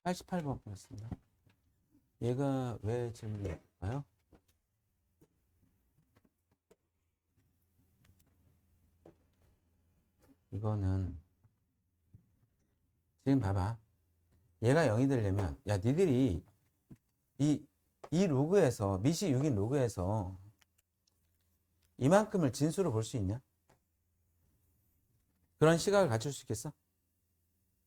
88번 보겠습니다. 얘가 왜 질문일까요? 이거는 지금 봐봐. 얘가 0이 되려면 야 니들이 이 로그에서 미시 6인 로그에서 이만큼을 진수로 볼 수 있냐? 그런 시각을 갖출 수 있겠어?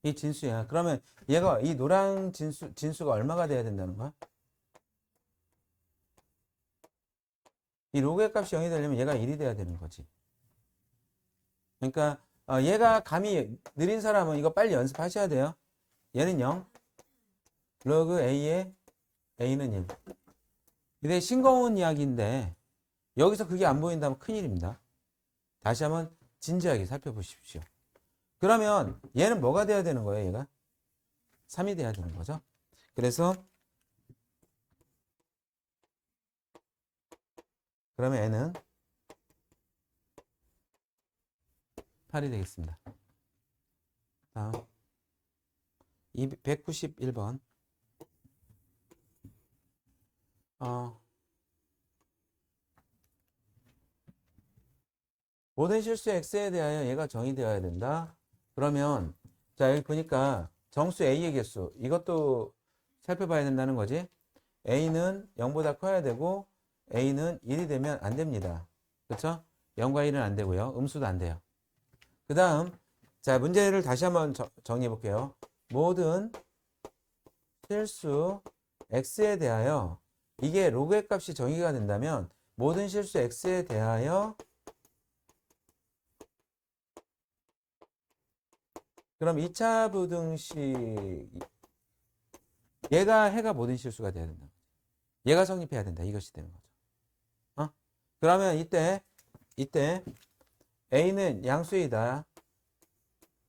이 진수야. 그러면 얘가 이 노랑 진수가 얼마가 돼야 된다는 거야? 이 로그의 값이 0이 되려면 얘가 1이 돼야 되는 거지. 그러니까 얘가 감이 느린 사람은 이거 빨리 연습하셔야 돼요. 얘는 0, 로그 A의 A는 1. 이게 싱거운 이야기인데 여기서 그게 안 보인다면 큰일입니다. 다시 한번 진지하게 살펴보십시오. 그러면 얘는 뭐가 돼야 되는 거예요? 얘가 3이 돼야 되는 거죠. 그래서 그러면 N은 8이 되겠습니다. 다음 191번 모든 실수 x에 대하여 얘가 정의되어야 된다. 그러면 자 여기 보니까 정수 a의 개수 이것도 살펴봐야 된다는 거지. a는 0보다 커야 되고 a는 1이 되면 안 됩니다. 그렇죠? 0과 1은 안 되고요. 음수도 안 돼요. 그 다음 자 문제를 다시 한번 정리해 볼게요. 모든 실수 x에 대하여 이게 로그의 값이 정의가 된다면 모든 실수 x에 대하여 그럼 2차 부등식 해가 모든 실수가 돼야 된다. 얘가 성립해야 된다. 이것이 되는 거죠. 그러면 이때 A는 양수이다.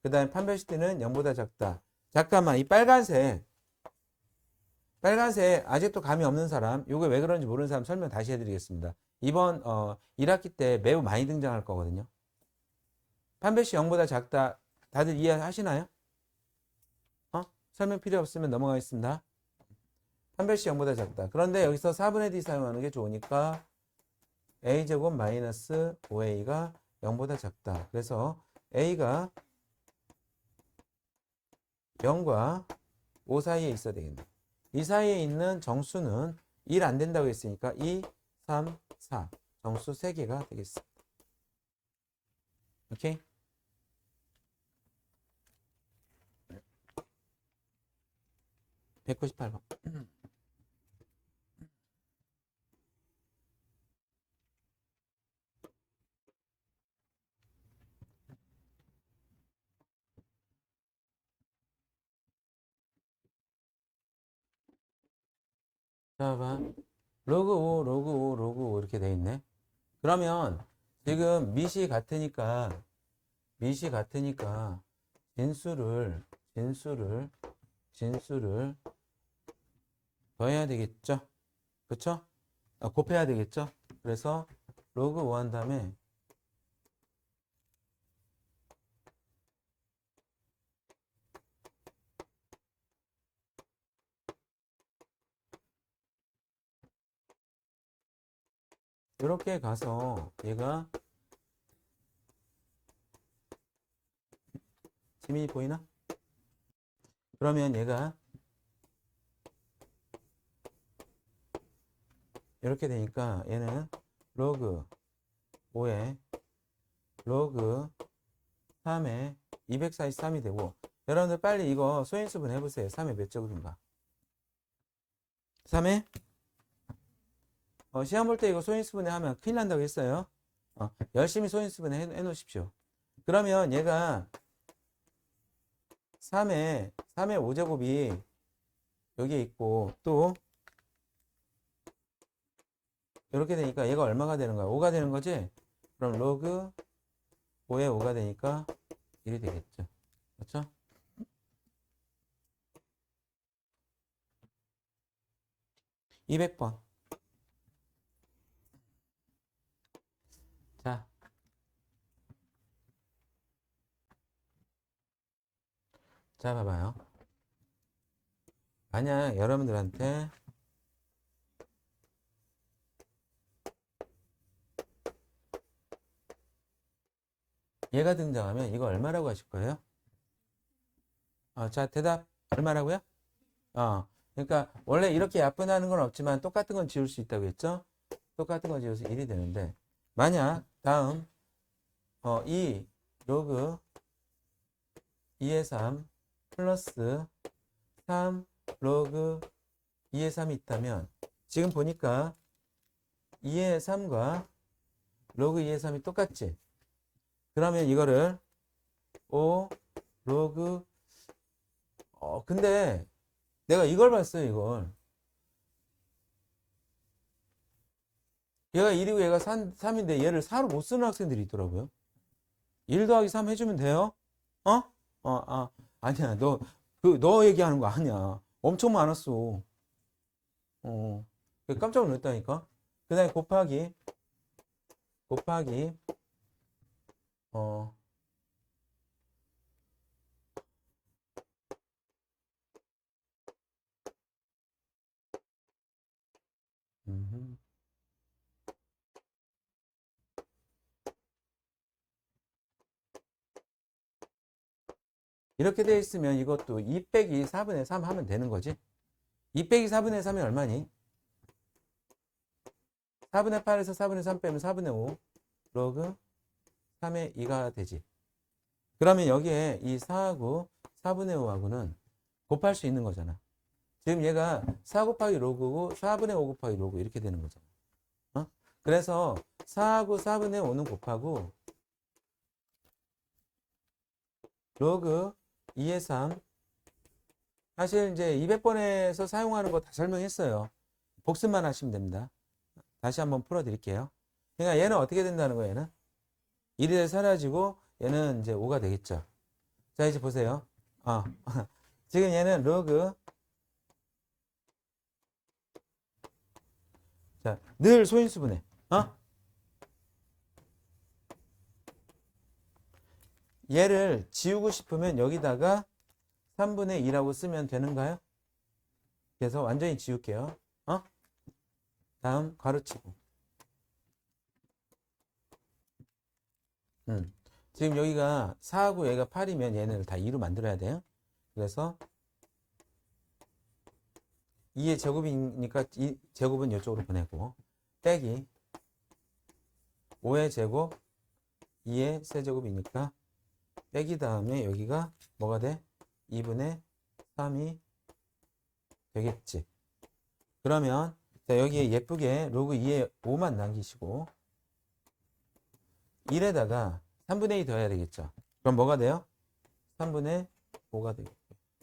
그 다음에 판별시티는 0보다 작다. 잠깐만 이 빨간색 아직도 감이 없는 사람 이거 왜 그런지 모르는 사람 설명 다시 해드리겠습니다. 이번 1학기 때 매우 많이 등장할 거거든요. 판별시 0보다 작다. 다들 이해하시나요? 설명 필요 없으면 넘어가겠습니다. 판별시 0보다 작다. 그런데 여기서 4분의 D 사용하는 게 좋으니까 A제곱 마이너스 5A가 0보다 작다. 그래서 A가 0과 5 사이에 있어야 되겠네. 이 사이에 있는 정수는 1 안 된다고 했으니까 2, 3, 4 정수 3개가 되겠습니다. 오케이? (198번) 자, 봐. 로그 5, 로그 5, 로그 5 이렇게 돼 있네. 그러면 지금 밑이 같으니까 진수를 더해야 되겠죠? 그쵸? 곱해야 되겠죠? 그래서 로그 5 한 다음에 이렇게 가서 얘가 지민이 보이나? 그러면 얘가 이렇게 되니까 얘는 로그 5에 로그 3에 243이 되고 여러분들 빨리 이거 소인수분 해보세요. 3에 몇 제곱인가? 3에 시험 볼 때 이거 소인수분해 하면 큰일 난다고 했어요. 열심히 소인수분해 해놓으십시오. 그러면 얘가 3의 5제곱이 여기에 있고 또 이렇게 되니까 얘가 얼마가 되는 거야? 5가 되는 거지? 그럼 로그 5에 5가 되니까 1이 되겠죠. 그렇죠? (200번) 자, 자 봐봐요. 만약 여러분들한테 얘가 등장하면 이거 얼마라고 하실 거예요? 자, 대답 얼마라고요? 그러니까 원래 이렇게 약분하는 건 없지만 똑같은 건 지울 수 있다고 했죠? 똑같은 거 지워서 1이 되는데 만약 다음 2 로그 2의 3 플러스 3 로그 2의 3이 있다면 지금 보니까 2의 3과 로그 2의 3이 똑같지? 그러면 이거를 5 로그 근데 내가 이걸 봤어요. 이걸 얘가 1이고 얘가 3인데 얘를 4로 못 쓰는 학생들이 있더라고요. 1 더하기 3 해주면 돼요? 아니야. 너 얘기하는 거 아니야. 엄청 많았어. 깜짝 놀랐다니까. 그 다음에 곱하기, 어, 음흠. 이렇게 되어 있으면 이것도 2 빼기 4분의 3 하면 되는 거지. 2 빼기 4분의 3이 얼마니? 4분의 8에서 4분의 3 빼면 4분의 5 로그 3의 2가 되지. 그러면 여기에 이 4하고 4분의 5하고는 곱할 수 있는 거잖아. 지금 얘가 4 곱하기 로그고 4분의 5 곱하기 로그 이렇게 되는 거잖아. 그래서 4하고 4분의 5는 곱하고 로그 2의 3 사실 이제 200번에서 사용하는 거 다 설명했어요. 복습만 하시면 됩니다. 다시 한번 풀어드릴게요. 그러니까 얘는 어떻게 된다는 거예요? 얘는 1이 사라지고 얘는 이제 5가 되겠죠. 자, 이제 보세요. 지금 얘는 로그 자, 늘 소인수분해. 얘를 지우고 싶으면 여기다가 3분의 2라고 쓰면 되는가요? 그래서 완전히 지울게요. 다음 가로치고. 지금 여기가 4하고 얘가 8이면 얘네를 다 2로 만들어야 돼요. 그래서 2의 제곱이니까 이 제곱은 이쪽으로 보내고 빼기 5의 제곱 2의 세제곱이니까 빼기 다음에 여기가 뭐가 돼? 2분의 3이 되겠지. 그러면 자, 여기에 예쁘게 로그 2의 5만 남기시고 1에다가 3분의 2 더해야 되겠죠. 그럼 뭐가 돼요? 3분의 5가 되겠고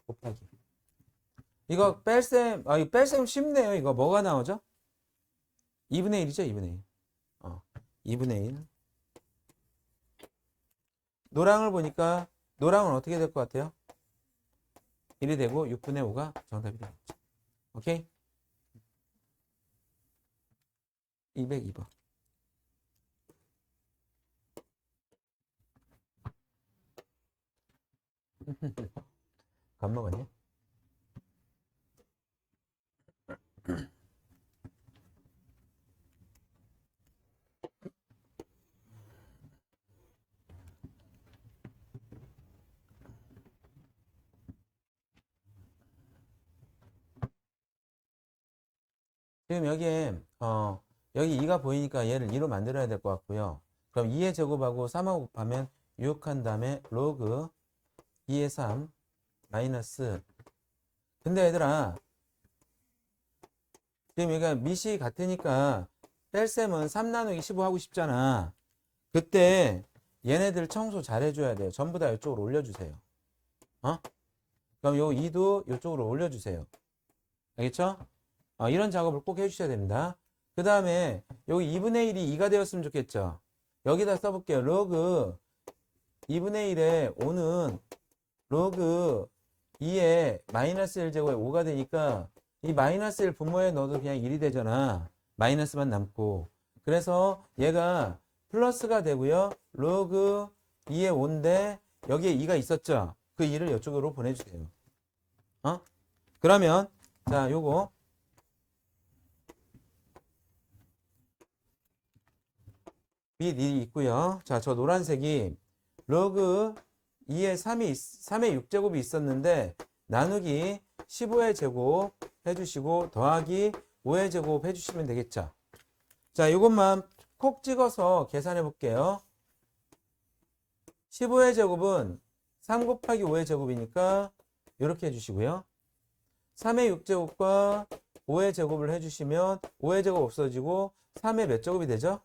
곱하기 이거 뺄셈 이거 뺄셈 쉽네요. 이거 뭐가 나오죠? 2분의 1이죠. 2분의 1 2분의 1 노랑을 보니까 노랑은 어떻게 될 것 같아요? 1이 되고 6분의 5가 정답이 되겠죠. 오케이? 202번. 밥 먹었냐? 지금 여기에 여기 2가 보이니까 얘를 2로 만들어야 될 것 같고요. 그럼 2의 제곱하고 3하고 곱하면 6 한 다음에 로그 2의 3 마이너스 근데 얘들아 지금 여기가 밑이 같으니까 뺄셈은 3 나누기 15 하고 싶잖아. 그때 얘네들 청소 잘 해줘야 돼요. 전부 다 이쪽으로 올려주세요. 그럼 요 2도 이쪽으로 올려주세요. 알겠죠? 이런 작업을 꼭 해주셔야 됩니다. 그 다음에 여기 2분의 1이 2가 되었으면 좋겠죠. 여기다 써볼게요. 로그 2분의 1에 5는 로그 2에 마이너스 1제곱에 5가 되니까 이 마이너스 1 분모에 넣어도 그냥 1이 되잖아. 마이너스만 남고. 그래서 얘가 플러스가 되고요. 로그 2의 5인데 여기에 2가 있었죠. 그 2를 이쪽으로 보내주세요. 그러면 자, 요거 밑 1이 있고요. 자, 저 노란색이 로그 2의 3의 6제곱이 있었는데 나누기 15의 제곱 해주시고 더하기 5의 제곱 해주시면 되겠죠. 자, 이것만 콕 찍어서 계산해 볼게요. 15의 제곱은 3 곱하기 5의 제곱이니까 이렇게 해주시고요. 3의 6제곱과 5의 제곱을 해주시면 5의 제곱 없어지고 3의 몇 제곱이 되죠?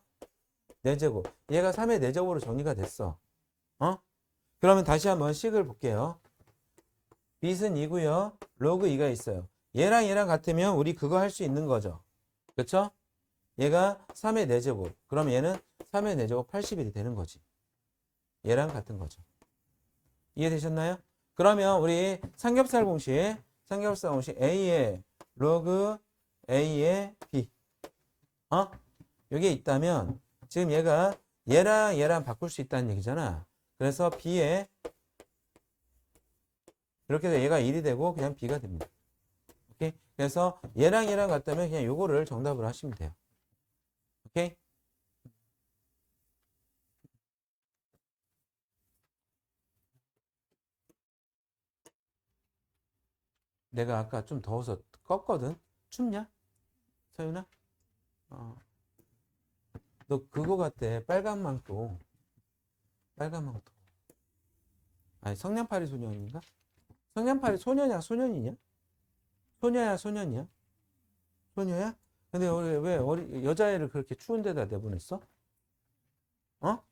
4제곱. 얘가 3의 4제곱으로 정리가 됐어. 그러면 다시 한번 식을 볼게요. 밑은 2고요. 로그 2가 있어요. 얘랑 얘랑 같으면 우리 그거 할 수 있는 거죠. 그렇죠? 얘가 3의 4제곱. 그럼 얘는 3의 4제곱 80이 되는 거지. 얘랑 같은 거죠. 이해되셨나요? 그러면 우리 삼겹살 공식 A의 로그 A의 B. 여기에 있다면 지금 얘가 얘랑 얘랑 바꿀 수 있다는 얘기잖아. 그래서 B에 이렇게 해서 얘가 1이 되고 그냥 B가 됩니다. 오케이? 그래서 얘랑 얘랑 같다면 그냥 요거를 정답으로 하시면 돼요. 오케이? 내가 아까 좀 더워서 껐거든? 춥냐? 서윤아? 너 그거 같대. 빨간 망토. 아니, 성냥팔이 소년인가? 성냥팔이 소년이야, 소년이냐? 소녀야, 소년이야? 소녀야? 근데 왜 여자애를 그렇게 추운 데다 내보냈어? 야,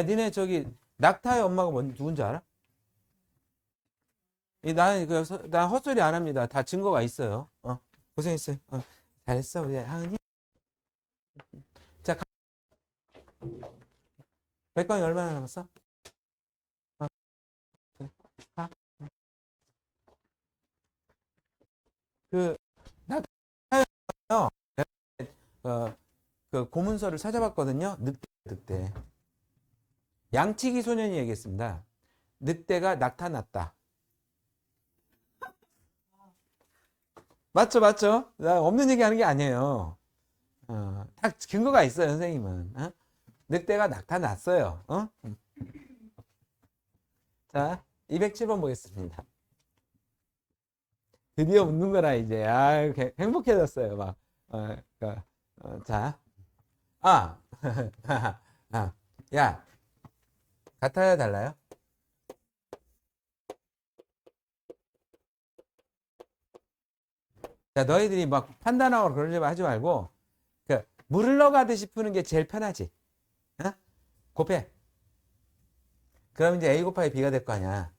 니네 저기 낙타의 엄마가 누군지 알아? 난 헛소리 안 합니다. 다 증거가 있어요. 고생했어요. 잘했어, 우리 하은이. 자, 백광이 얼마나 남았어? 그, 낙타요. 그 고문서를 찾아봤거든요. 늑대. 양치기 소년이 얘기했습니다. 늑대가 나타났다. 맞죠? 나 없는 얘기 하는 게 아니에요. 딱 근거가 있어요, 선생님은. 늑대가 나타났어요. 자, 207번 보겠습니다. 드디어 웃는 거라, 이제. 행복해졌어요, 막. 자. 야. 같아야 달라요? 자, 너희들이 막 판단하고 그러려고 하지 말고, 물 흘러가듯이 푸는 게 제일 편하지. 곱해. 그럼 이제 A 곱하기 B가 될 거 아니야.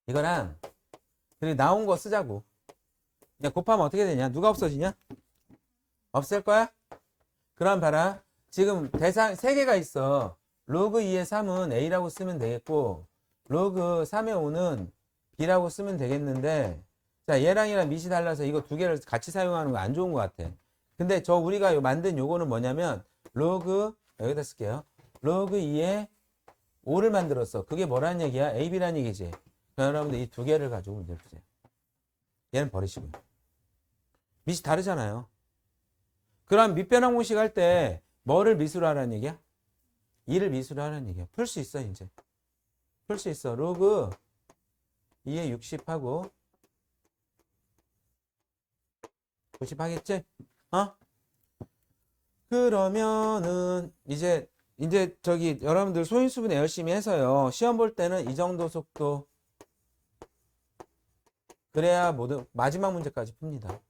이거랑, 그리고 나온 거 쓰자고. 야, 곱하면 어떻게 되냐? 누가 없어지냐? 없앨 거야? 그럼 봐라. 지금 대상 3개가 있어. 로그 2의 3은 A라고 쓰면 되겠고, 로그 3의 5는 B라고 쓰면 되겠는데, 자, 얘랑 밑이 달라서 이거 2개를 같이 사용하는 거 안 좋은 것 같아. 근데 우리가 만든 요거는 뭐냐면, 여기다 쓸게요. 로그 2의 5를 만들었어. 그게 뭐라는 얘기야? A, B라는 얘기지. 여러분들 이 2개를 가지고 문제를 푸세요. 얘는 버리시고요. 밑이 다르잖아요. 그럼 밑변환 공식 할 때 뭐를 밑으로 하라는 얘기야? 2를 밑으로 하라는 얘기야. 풀 수 있어, 이제. 풀 수 있어. 로그 2에 60하고 90 하겠지? 그러면은 이제 저기 여러분들 소인수분해 열심히 해서요. 시험 볼 때는 이 정도 속도 그래야 마지막 문제까지 풉니다.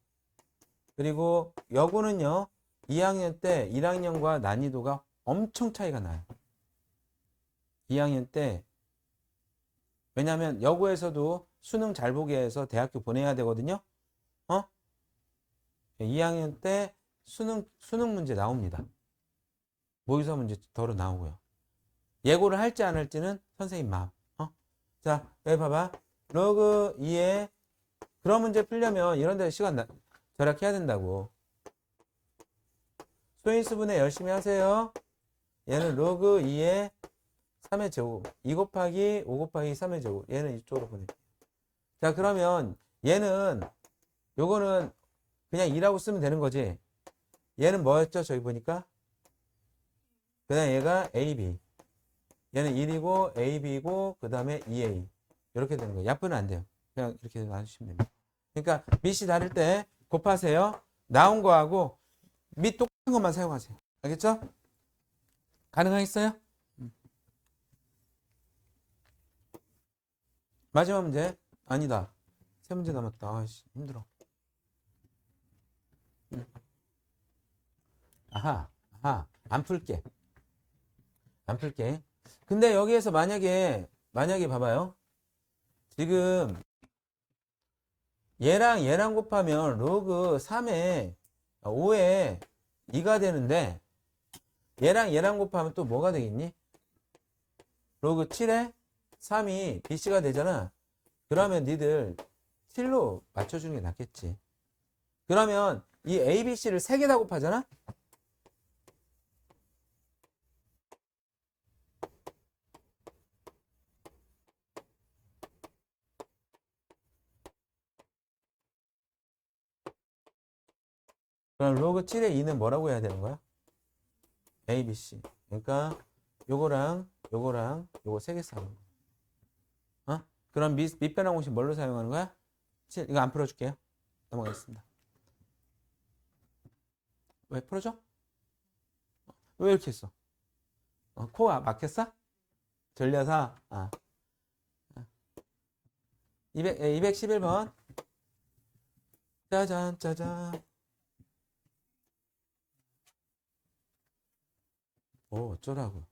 그리고 여고는요. 2학년 때 1학년과 난이도가 엄청 차이가 나요. 2학년 때 왜냐면 여고에서도 수능 잘 보게 해서 대학교 보내야 되거든요. 2학년 때 수능 문제 나옵니다. 모의고사 문제 덜어 나오고요. 예고를 할지 안 할지는 선생님 마음. 자, 여기 봐봐. 로그 2에 그런 문제 풀려면 이런 데 시간 절약해야 된다고. 소인수분해 열심히 하세요. 얘는 로그 2에 3의 제곱 2 곱하기 5 곱하기 3의 제곱 얘는 이쪽으로 보낼게요. 자 그러면 얘는 요거는 그냥 2라고 쓰면 되는 거지. 얘는 뭐였죠? 저기 보니까 그다음 얘가 AB 얘는 1이고 AB고 그 다음에 2A 이렇게 되는 거예요. 약분은 안 돼요. 그냥 이렇게 놔주시면 됩니다. 그러니까 밑이 다를 때 곱하세요. 나온 거하고 밑 똑같은 것만 사용하세요. 알겠죠? 가능하겠어요? 마지막 문제. 아니다. 세 문제 남았다. 아이씨, 힘들어. 아하, 아하. 안 풀게. 안 풀게. 근데 여기에서 만약에 봐봐요. 지금 얘랑 곱하면 로그 3에 5에 2가 되는데 얘랑 곱하면 또 뭐가 되겠니? 로그 7에 3이 BC가 되잖아. 그러면 니들 7로 맞춰주는 게 낫겠지. 그러면 이 ABC를 3개 다 곱하잖아? 그럼 로그 7의 2는 뭐라고 해야 되는 거야? ABC. 그러니까 요거 3개 사는 거. 어? 그럼 밑변환 공식 뭘로 사용하는 거야? 7. 이거 안 풀어줄게요. 넘어가겠습니다. 왜 풀어줘? 왜 이렇게 했어? 코가 막혔어? 졸려서? 211번. 짜잔, 짜잔. 오, 어쩌라고.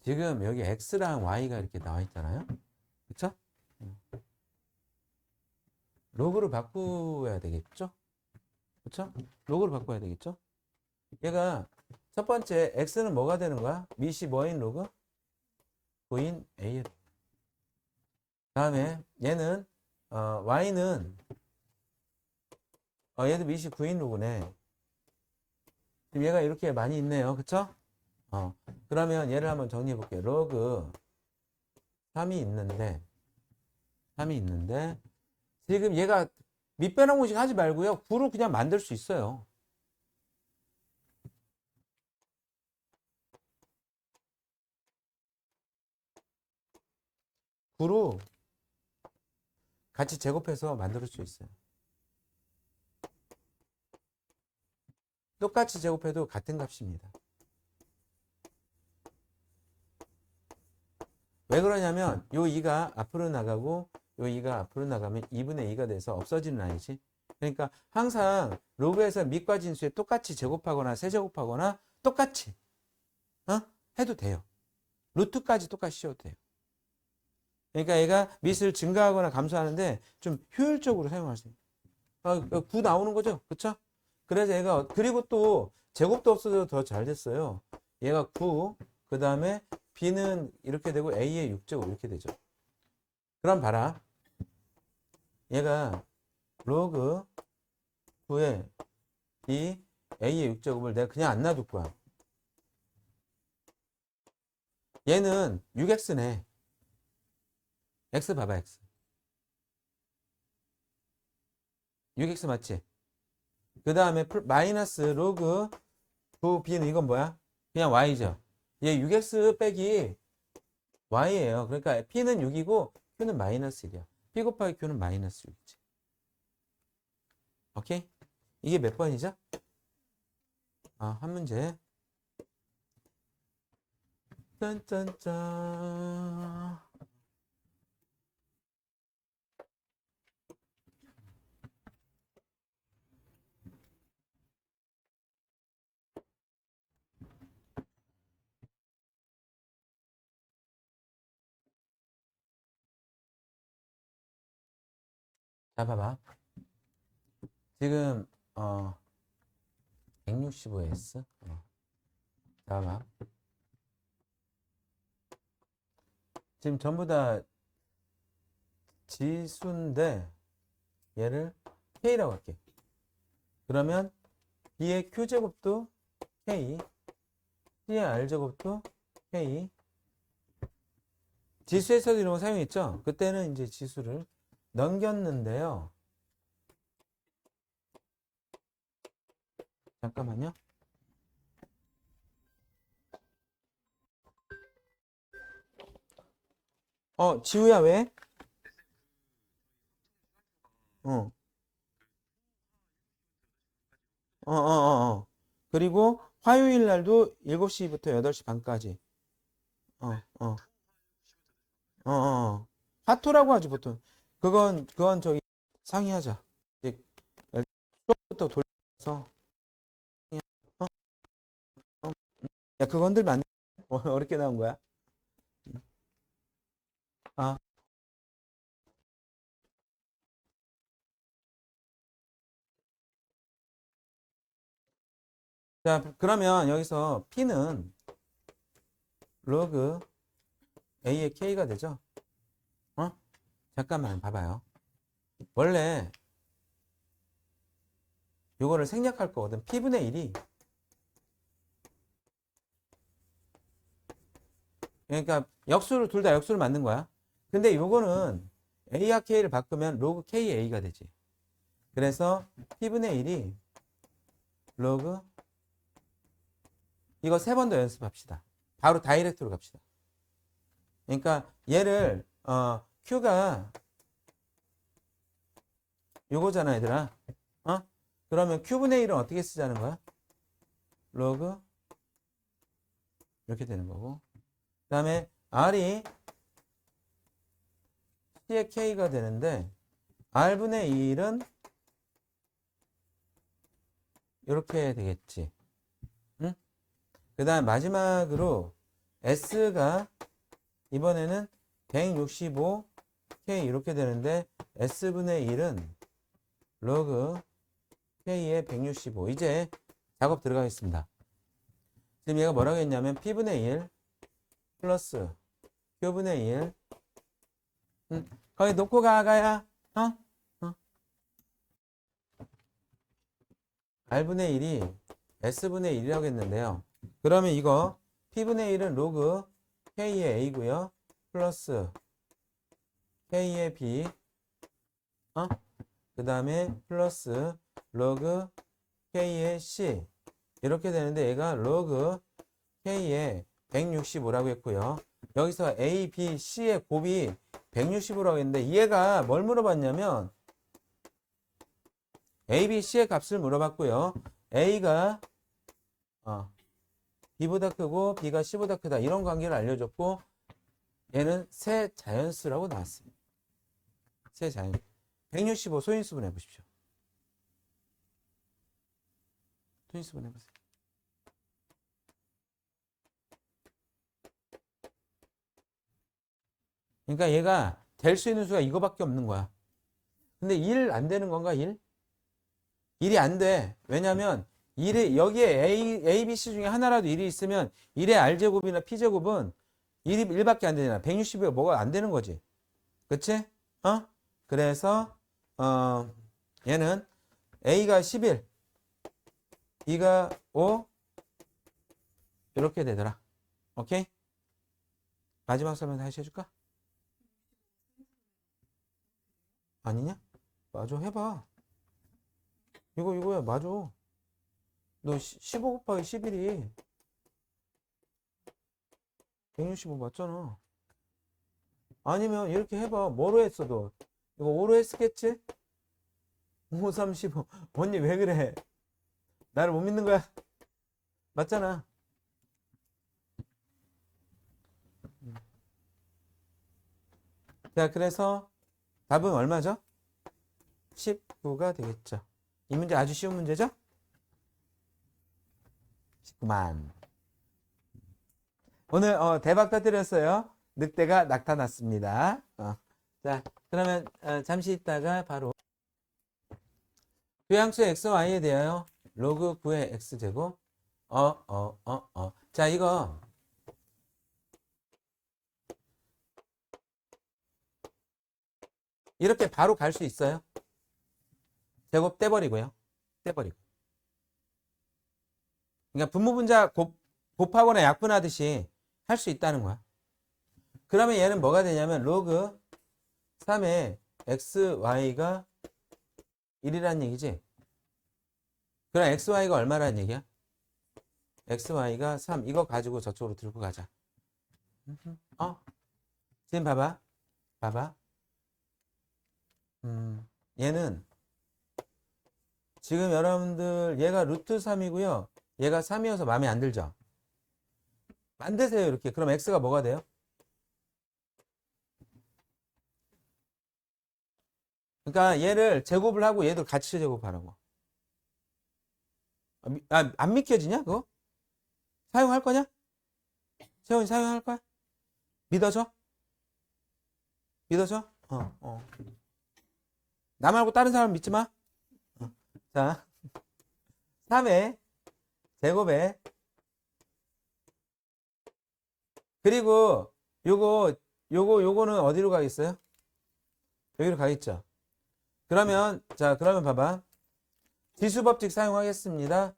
지금 여기 X랑 Y가 이렇게 나와 있잖아요. 그쵸? 로그로 바꾸어야 되겠죠? 그쵸? 로그로 바꿔야 되겠죠? 얘가 첫 번째 X는 뭐가 되는 거야? 밑이 뭐인 로그? 9인 A. 다음에 얘는 Y는 얘도 밑이 9인 로그네. 지금 얘가 이렇게 많이 있네요. 그쵸? 그러면 얘를 한번 정리해 볼게요. 로그 3이 있는데 지금 얘가 밑변환 공식 하지 말고요. 9로 그냥 만들 수 있어요. 9로 같이 제곱해서 만들 수 있어요. 똑같이 제곱해도 같은 값입니다. 왜 그러냐면 요 2가 앞으로 나가고 요 2가 앞으로 나가면 2분의 2가 돼서 없어지는 아니지. 그러니까 항상 로그에서 밑과 진수에 똑같이 제곱하거나 세제곱하거나 똑같이 해도 돼요. 루트까지 똑같이 씌워도 돼요. 그러니까 얘가 밑을 증가하거나 감소하는데 좀 효율적으로 사용할 수 있어요. 9 나오는 거죠. 그쵸? 그래서 얘가 그리고 또 제곱도 없어져서 더 잘 됐어요. 얘가 9, 그 다음에 B는 이렇게 되고 A의 6제곱 이렇게 되죠. 그럼 봐라. 얘가 로그 9에 B, A의 6제곱을 내가 그냥 안 놔둘 거야. 얘는 6x네. x 봐봐, x. 6x 맞지? 그 다음에 마이너스 로그 9b는 이건 뭐야? 그냥 y죠. 얘 6x 빼기 y예요. 그러니까 p는 6이고 q는 마이너스 1이야. p 곱하기 q는 마이너스 6이지. 오케이? 이게 몇 번이죠? 한 문제. 짠짠짠. 자, 봐봐. 지금 165S. 자, 봐봐. 지금 전부 다 지수인데 얘를 K라고 할게. 그러면 B의 Q제곱도 K, C의 R제곱도 K. 지수에서도 이런 거 사용했죠? 그때는 이제 지수를 넘겼는데요. 잠깐만요. 지우야, 왜? 어, 그리고 화요일 날도 7시부터 8시 반까지. 어, 어, 화토라고 하지, 보통. 그건 저기 상의하자. 이제 수업부터 돌려서. 어? 야, 그거 흔들면 안 돼. 어렵게 나온 거야. 아, 자, 그러면 여기서 P는 로그 A의 K가 되죠? 어? 잠깐만 봐봐요. 원래 요거를 생략할 거거든. P분의 1이. 그러니까 역수를 둘 다 역수를 만든 거야. 근데 요거는 A와 K를 바꾸면 로그 KA가 되지. 그래서 P분의 1이 로그 이거 3번 더 연습합시다. 바로 다이렉트로 갑시다. 그러니까 얘를 Q가 요거잖아, 얘들아. 그러면 Q분의 1은 어떻게 쓰자는 거야? 로그 이렇게 되는 거고. 그 다음에 R이 C의 K가 되는데 R분의 1은 이렇게 되겠지. 응? 그 다음 마지막으로 S가 이번에는 165K 이렇게 되는데 S분의 1은 로그 K의 165. 이제 작업 들어가겠습니다. 지금 얘가 뭐라고 했냐면 P분의 1 플러스 Q분의 1 거기 놓고 가야 R분의 1이 S분의 1이라고 했는데요. 그러면 이거 P분의 1은 로그 K의 A고요. 플러스 K의 B 그 다음에 플러스 로그 K의 C 이렇게 되는데 얘가 로그 K의 165라고 했고요. 여기서 A, B, C의 곱이 165라고 했는데 얘가 뭘 물어봤냐면 A, B, C의 값을 물어봤고요. A가 B보다 크고 B가 C보다 크다 이런 관계를 알려줬고 얘는 세 자연수라고 나왔습니다. 세 자연수. 165 소인수분 해보십시오. 소인수분 해보세요. 그러니까 얘가 될 수 있는 수가 이거밖에 없는 거야. 근데 1 안 되는 건가 1? 1이 안 돼. 왜냐면 1이 여기에 A, B, C 중에 하나라도 1이 있으면 1의 R제곱이나 P제곱은 1밖에 안 되잖아. 160이 뭐가 안 되는 거지. 그치? 그래서 얘는 A가 11, B가 5 이렇게 되더라. 오케이? 마지막 설명 다시 해줄까? 아니냐? 맞아, 해봐. 이거야, 맞아. 너 15 곱하기 11이 165 맞잖아. 아니면 이렇게 해봐. 뭐로 했어도. 이거 5로 했겠지? 5, 3, 15. 언니 왜 그래? 나를 못 믿는 거야? 맞잖아. 자, 그래서 답은 얼마죠? 19가 되겠죠. 이 문제 아주 쉬운 문제죠? 19만. 오늘 대박 터뜨렸어요. 늑대가 나타났습니다. 자, 그러면 잠시 있다가 바로 교양수 xy에 대하여 로그 9의 x제곱 자, 이거 이렇게 바로 갈 수 있어요. 제곱 떼버리고요. 떼버리고. 그러니까 분모분자 곱하거나 약분하듯이 할 수 있다는 거야. 그러면 얘는 뭐가 되냐면 로그 3의 xy가 1이라는 얘기지. 그럼 xy가 얼마라는 얘기야? xy가 3. 이거 가지고 저쪽으로 들고 가자. 지금 봐봐. 얘는 지금 여러분들 얘가 루트 3이고요. 얘가 3이어서 마음에 안 들죠? 만드세요 이렇게. 그럼 x가 뭐가 돼요? 그러니까 얘를 제곱을 하고 얘도 같이 제곱하라고. 안 믿겨지냐 그거? 사용할 거냐? 세훈이 사용할 거야? 믿어줘? 나 말고 다른 사람 믿지 마. 자, 3의 제곱에 그리고 요거는 어디로 가겠어요? 여기로 가겠죠. 그러면 그러면 봐봐. 지수법칙 사용하겠습니다.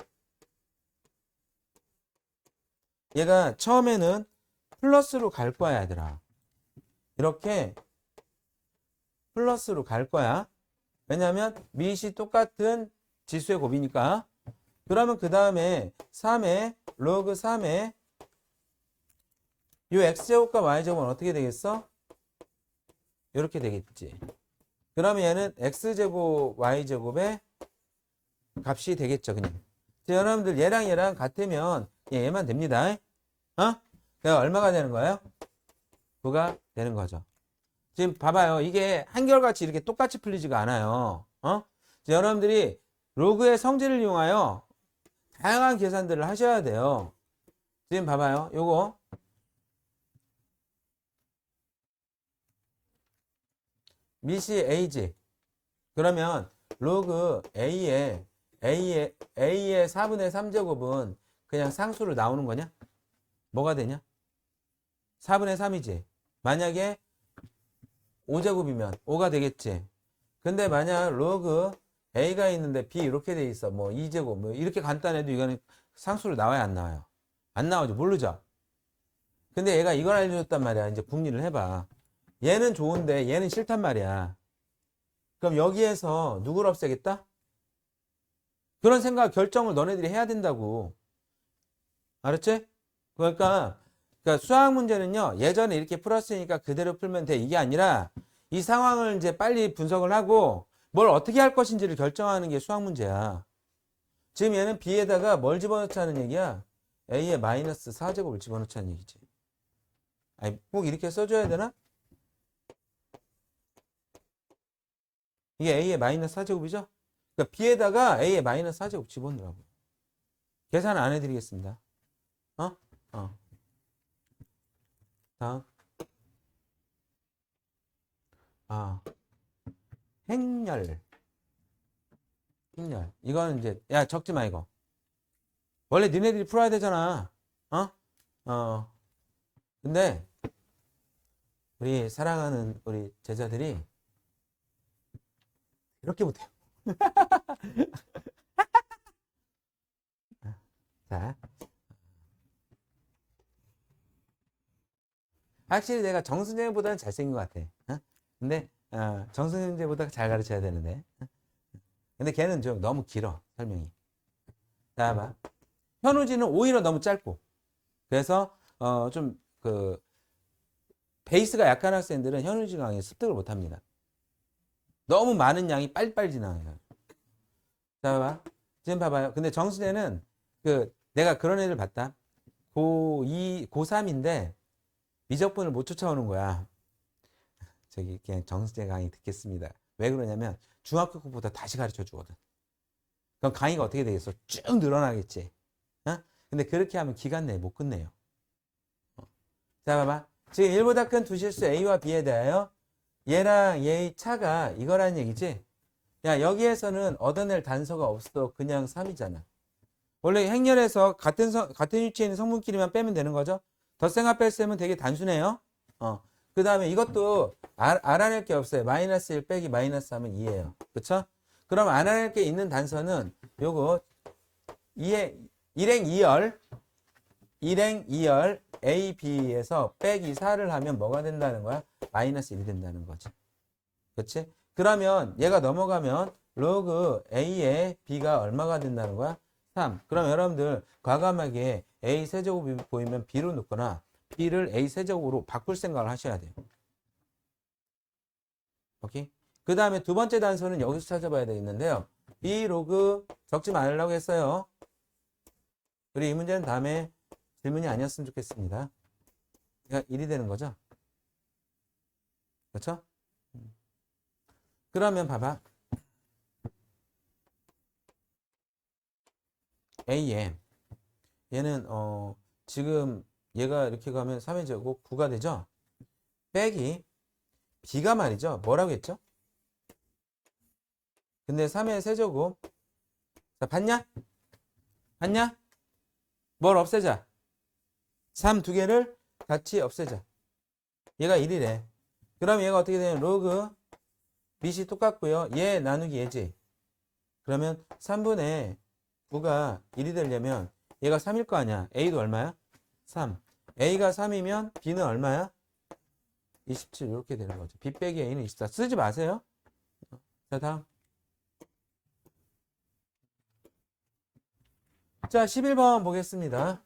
얘가 처음에는 플러스로 갈 거야, 얘들아. 이렇게 플러스로 갈 거야. 왜냐하면 밑이 똑같은 지수의 곱이니까. 그러면 그 다음에 3의 로그 3의 요 x제곱과 y제곱은 어떻게 되겠어? 이렇게 되겠지. 그러면 얘는 x제곱 y제곱의 값이 되겠죠, 그냥. 여러분들 얘랑 같으면 얘만 됩니다. 그러니까 얼마가 되는 거예요? 9가 되는 거죠. 지금 봐봐요. 이게 한결같이 이렇게 똑같이 풀리지가 않아요. 여러분들이 로그의 성질을 이용하여 다양한 계산들을 하셔야 돼요. 지금 봐봐요. 요거 밑이 a지. 그러면 로그 a의 4분의 3제곱은 그냥 상수로 나오는 거냐? 뭐가 되냐? 4분의 3이지. 만약에 5제곱이면 5가 되겠지. 근데 만약 로그 a가 있는데 b 이렇게 돼 있어. 뭐 2제곱 뭐 이렇게 간단해도 이거는 상수로 나와야 안 나와요? 안 나오죠. 모르죠. 근데 얘가 이걸 알려줬단 말이야. 이제 궁리를 해봐. 얘는 좋은데 얘는 싫단 말이야. 그럼 여기에서 누구를 없애겠다? 그런 생각 결정을 너네들이 해야 된다고. 알았지? 그러니까 수학 문제는요. 예전에 이렇게 풀었으니까 그대로 풀면 돼. 이게 아니라 이 상황을 이제 빨리 분석을 하고 뭘 어떻게 할 것인지를 결정하는 게 수학 문제야. 지금 얘는 b에다가 뭘 집어넣자는 얘기야? a의 마이너스 4제곱을 집어넣자는 얘기지. 아니 꼭 이렇게 써줘야 되나? 이게 a의 마이너스 4제곱이죠? 그러니까 b에다가 a의 마이너스 4제곱 집어넣으라고. 계산 안 해드리겠습니다. 다음. 행렬. 이거는 이제, 야, 적지 마, 이거. 원래 니네들이 풀어야 되잖아. 근데, 우리 사랑하는 우리 제자들이 이렇게 못해요. 자. 확실히 내가 정순재보다는 잘생긴 것 같아. 근데 정순재보다 잘 가르쳐야 되는데. 근데 걔는 좀 너무 길어 설명이. 자, 봐. 현우지는 오히려 너무 짧고. 그래서 좀 그 베이스가 약한 학생들은 현우지 강의 습득을 못합니다. 너무 많은 양이 빨리빨리 지나가요. 자, 봐. 지금 봐봐요. 근데 정순재는 내가 그런 애들 봤다. 고2, 고3인데 미적분을 못 쫓아오는 거야. 저기 그냥 정수재 강의 듣겠습니다. 왜 그러냐면 중학교 것보다 다시 가르쳐 주거든. 그럼 강의가 어떻게 되겠어? 쭉 늘어나겠지. 근데 그렇게 하면 기간 내에 못 끝내요. 자, 봐봐. 지금 1보다 큰 두 실수 A와 B에 대하여 얘랑 얘의 차가 이거라는 얘기지. 야, 여기에서는 얻어낼 단서가 없어. 그냥 3이잖아. 원래 행렬에서 같은 위치에 있는 성분끼리만 빼면 되는 거죠. 덧셈과 뺄셈은 되게 단순해요. 그 다음에 이것도 알아낼 게 없어요. 마이너스 1 빼기 마이너스 3은 2예요. 그쵸? 그럼 알아낼 게 있는 단서는 요거 2의 일행 2열 일행 2열 A, B에서 빼기 4를 하면 뭐가 된다는 거야? 마이너스 1이 된다는 거지. 그렇지? 그러면 얘가 넘어가면 로그 A에 B가 얼마가 된다는 거야? 3. 그럼 여러분들 과감하게 A 세제곱이 보이면 B로 넣거나 B를 A 세제곱으로 바꿀 생각을 하셔야 돼요. 오케이? 그 다음에 두 번째 단서는 여기서 찾아봐야 되겠는데요. B 로그 적지 말라고 했어요. 그리고 이 문제는 다음에 질문이 아니었으면 좋겠습니다. 그러니까 1이 되는 거죠. 그렇죠? 그러면 봐봐. A에 얘는 지금 얘가 이렇게 가면 3의 제곱 9가 되죠. 빼기 B가 말이죠. 뭐라고 했죠? 근데 3의 세제곱. 자, 봤냐? 봤냐? 뭘 없애자. 3 두 개를 같이 없애자. 얘가 1이래. 그럼 얘가 어떻게 되냐면 로그 밑이 똑같고요. 얘 나누기 얘지. 그러면 3분의 9가 1이 되려면 얘가 3일 거 아니야. A도 얼마야? 3. A가 3이면 B는 얼마야? 27 이렇게 되는 거죠. B 빼기 A는 24. 쓰지 마세요. 자, 다음. 자, 11번 보겠습니다.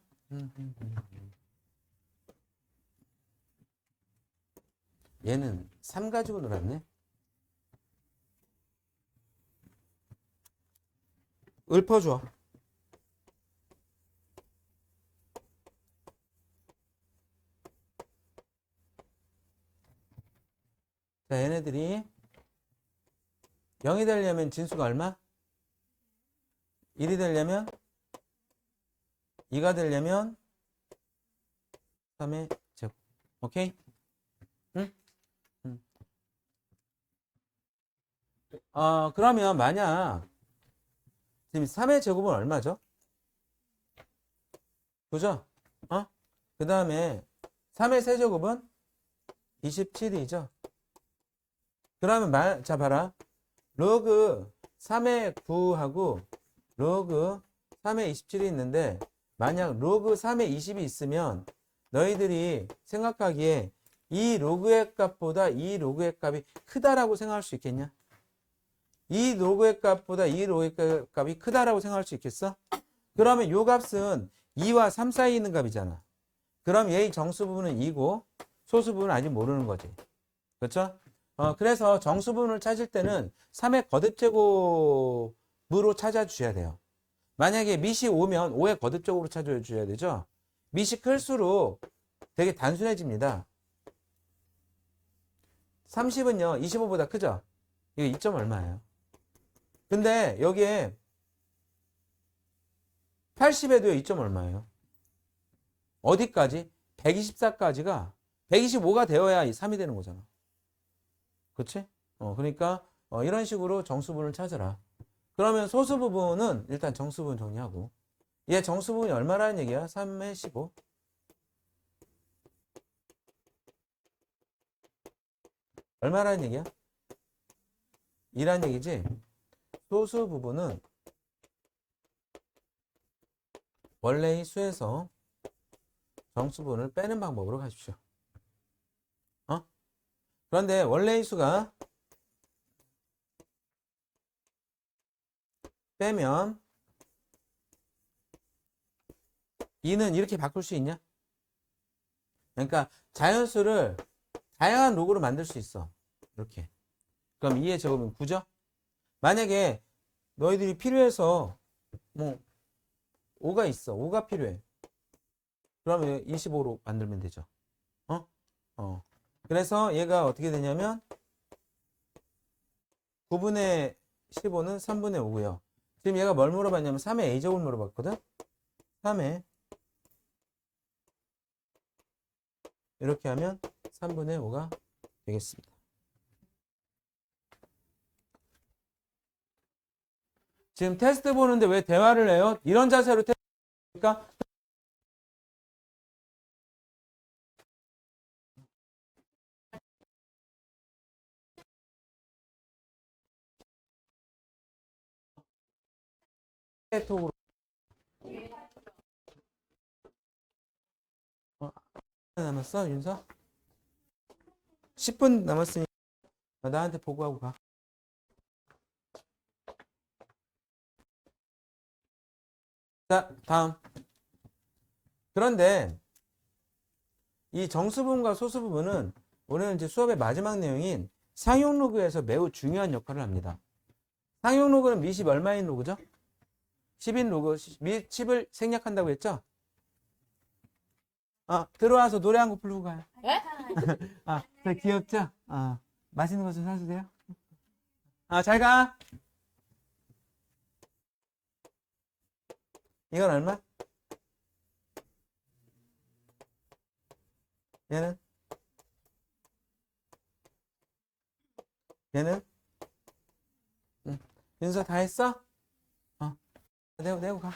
얘는 3 가지고 놀았네. 읊어줘. 자, 얘네들이 0이 되려면 진수가 얼마? 1이 되려면 2가 되려면 3의 제곱. 오케이? 응? 응. 그러면 만약 지금 3의 제곱은 얼마죠? 그죠? 그 다음에 3의 세제곱은 27이죠. 그러면 자 봐라. 로그 3의 9하고 로그 3의 27이 있는데 만약 로그 3의 20이 있으면 너희들이 생각하기에 이 로그의 값보다 이 로그의 값이 크다라고 생각할 수 있겠냐? 이 로그의 값보다 이 로그의 값이 크다라고 생각할 수 있겠어? 그러면 이 값은 2와 3 사이에 있는 값이잖아. 그럼 얘의 정수 부분은 2고 소수 부분은 아직 모르는 거지. 그렇죠? 그래서 정수 부분을 찾을 때는 3의 거듭제곱으로 찾아주셔야 돼요. 만약에 밑이 5면 5의 거듭적으로 찾아주셔야 되죠. 밑이 클수록 되게 단순해집니다. 30은요 25보다 크죠. 이거 2점 얼마예요? 근데 여기에 80에도요 2점 얼마예요? 어디까지? 124까지가 125가 되어야 3이 되는 거잖아. 그렇지? 그러니까 이런 식으로 정수분을 찾아라. 그러면 소수 부분은 일단 정수 부분 정리하고 얘 정수 부분이 얼마라는 얘기야? 3의 15. 얼마라는 얘기야? 2라는 얘기지? 소수 부분은 원래의 수에서 정수분을 빼는 방법으로 가십시오. 그런데 원래의 수가 빼면 2는 이렇게 바꿀 수 있냐? 그러니까 자연수를 다양한 로그로 만들 수 있어. 이렇게. 그럼 2의 제곱은 9죠? 만약에 너희들이 필요해서 뭐 5가 있어. 5가 필요해. 그러면 25로 만들면 되죠. 그래서 얘가 어떻게 되냐면 9분의 15는 3분의 5고요. 지금 얘가 뭘 물어봤냐면 3의 a제곱을 물어봤거든. 3의 이렇게 하면 3분의 5가 되겠습니다. 지금 테스트 보는데 왜 대화를 해요? 이런 자세로 테스트 보니까 톡으로 남았어, 윤서? 10분 남았으니 나한테 보고하고 가. 자, 다음. 그런데 이 정수부분과 소수부분은 오늘 이제 수업의 마지막 내용인 상용 로그에서 매우 중요한 역할을 합니다. 상용 로그는 미십 얼마인 로그죠? 10인 로그, 미 10을 생략한다고 했죠? 들어와서 노래 한 곡 부르고 가요. 네? 되게 귀엽죠? 맛있는 거 좀 사주세요. 잘 가. 이건 얼마? 얘는? 얘는? 응. 윤서 다 했어? 내고 가.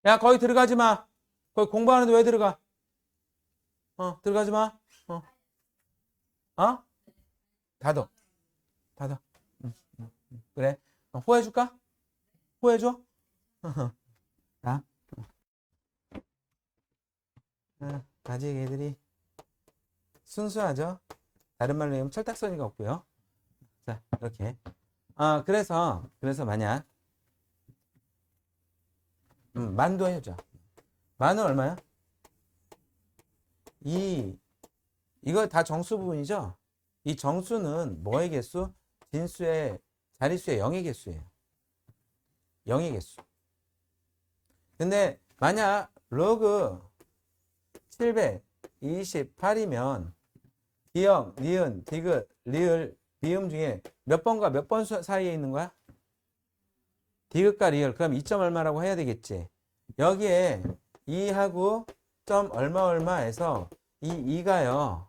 야, 거기 들어가지 마. 거기 공부하는데 왜 들어가? 들어가지 마. 닫어. 그래. 호해줄까? 호해줘? 자. 아직 애들이 순수하죠? 다른 말로 하면 철딱서니가 없고요. 자, 이렇게. 그래서 만약, 만도 해줘. 만은 얼마야? 이거 다 정수 부분이죠? 이 정수는 뭐의 개수? 진수의, 자릿수의 0의 개수예요. 0의 개수. 근데 만약 로그 728이면 기역, 니은, 디귿, 리을, 미음 중에 몇 번과 몇 번 사이에 있는 거야? 디귿과 리을. 그럼 2점 얼마라고 해야 되겠지. 여기에 2하고 점 얼마에서 이 2가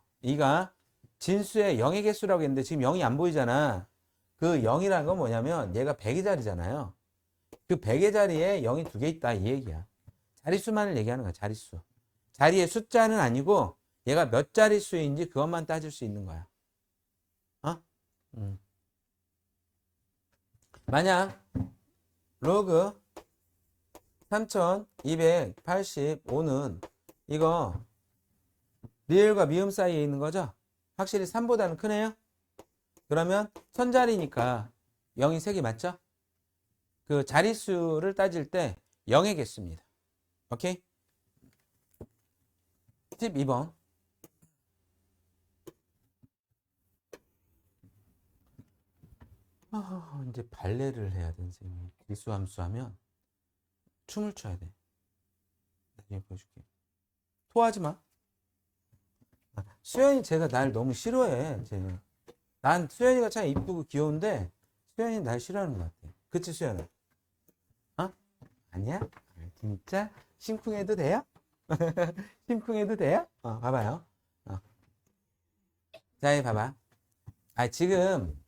진수의 0의 개수라고 했는데 지금 0이 안 보이잖아. 그 0이라는 건 뭐냐면 얘가 100의 자리잖아요. 그 100의 자리에 0이 2개 있다 이 얘기야. 자릿수만을 얘기하는 거야. 자릿수. 자리의 숫자는 아니고 얘가 몇 자릿수인지 그것만 따질 수 있는 거야. 만약 로그 3285는 이거 리을과 미음 사이에 있는 거죠? 확실히 3보다는 크네요? 그러면 천자리니까 0이 3개 맞죠? 그 자릿수를 따질 때 0의 개수입니다. 오케이? 12번. 이제 발레를 해야 돼, 선생님. 기수함수 하면 춤을 춰야 돼. 나중에 보여줄게. 토하지 마. 수연이 제가 날 너무 싫어해. 난 수연이가 참 이쁘고 귀여운데 수연이 날 싫어하는 것 같아. 그치, 수연아? 아니야? 진짜? 심쿵해도 돼요? 심쿵해도 돼요? 봐봐요. 자, 봐봐. 지금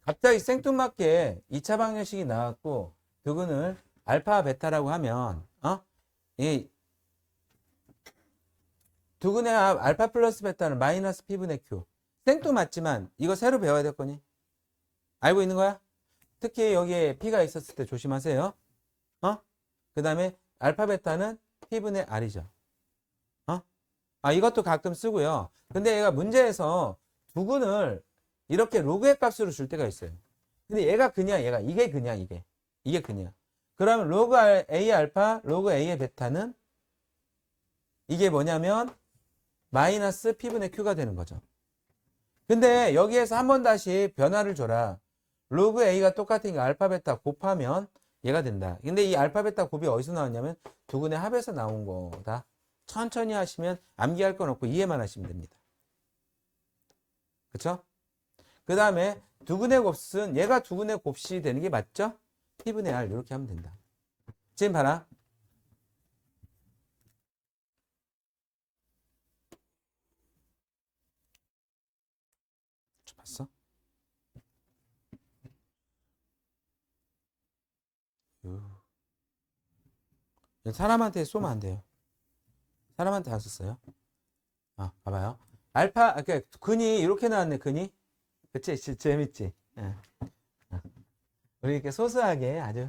갑자기 생뚱맞게 2차 방정식이 나왔고 그거는 알파 베타라고 하면 이 두근의 합 알파 플러스 베타는 마이너스 P분의 Q. 생뚱맞지만 이거 새로 배워야 될 거니? 알고 있는 거야? 특히 여기에 P가 있었을 때 조심하세요. 그 다음에 알파 베타는 P분의 R이죠. 이것도 가끔 쓰고요. 근데 얘가 문제에서 두근을 이렇게 로그의 값으로 줄 때가 있어요. 근데 얘가 그냥 이게 그냥 이게 그냥. 그러면 로그 A 알파, 로그 A의 베타는 이게 뭐냐면 마이너스 P분의 Q가 되는 거죠. 근데 여기에서 한 번 다시 변화를 줘라. 로그 A가 똑같으니까 알파 베타 곱하면 얘가 된다. 근데 이 알파 베타 곱이 어디서 나왔냐면 두근의 합에서 나온 거다. 천천히 하시면 암기할 건 없고 이해만 하시면 됩니다. 그쵸? 그 다음에 두근의 곱은 얘가 두근의 곱이 되는 게 맞죠? P분의 R 이렇게 하면 된다. 지금 봐라. 봤어? 사람한테 쏘면 안 돼요. 사람한테 안 썼어요. 봐봐요. 알파, 그러니까 근이 이렇게 나왔네, 근이. 그치? 재밌지? 우리 이렇게 소소하게 아주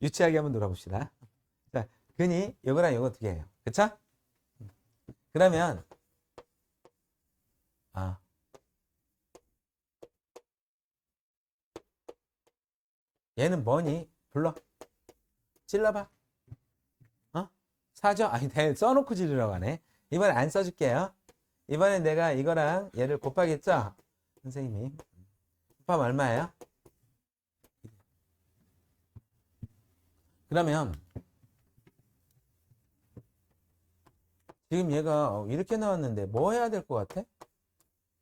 유치하게 한번 놀아봅시다. 자, 그니 요거랑 요거 두 개예요. 그쵸? 그러면 아 얘는 뭐니? 불러. 찔러봐. 어? 사죠? 아니 써놓고 지르라고 하네. 이번에 안 써줄게요. 이번엔 내가 이거랑 얘를 곱하겠죠? 선생님이 곱하면 얼마예요? 그러면 지금 얘가 이렇게 나왔는데 뭐 해야 될 것 같아?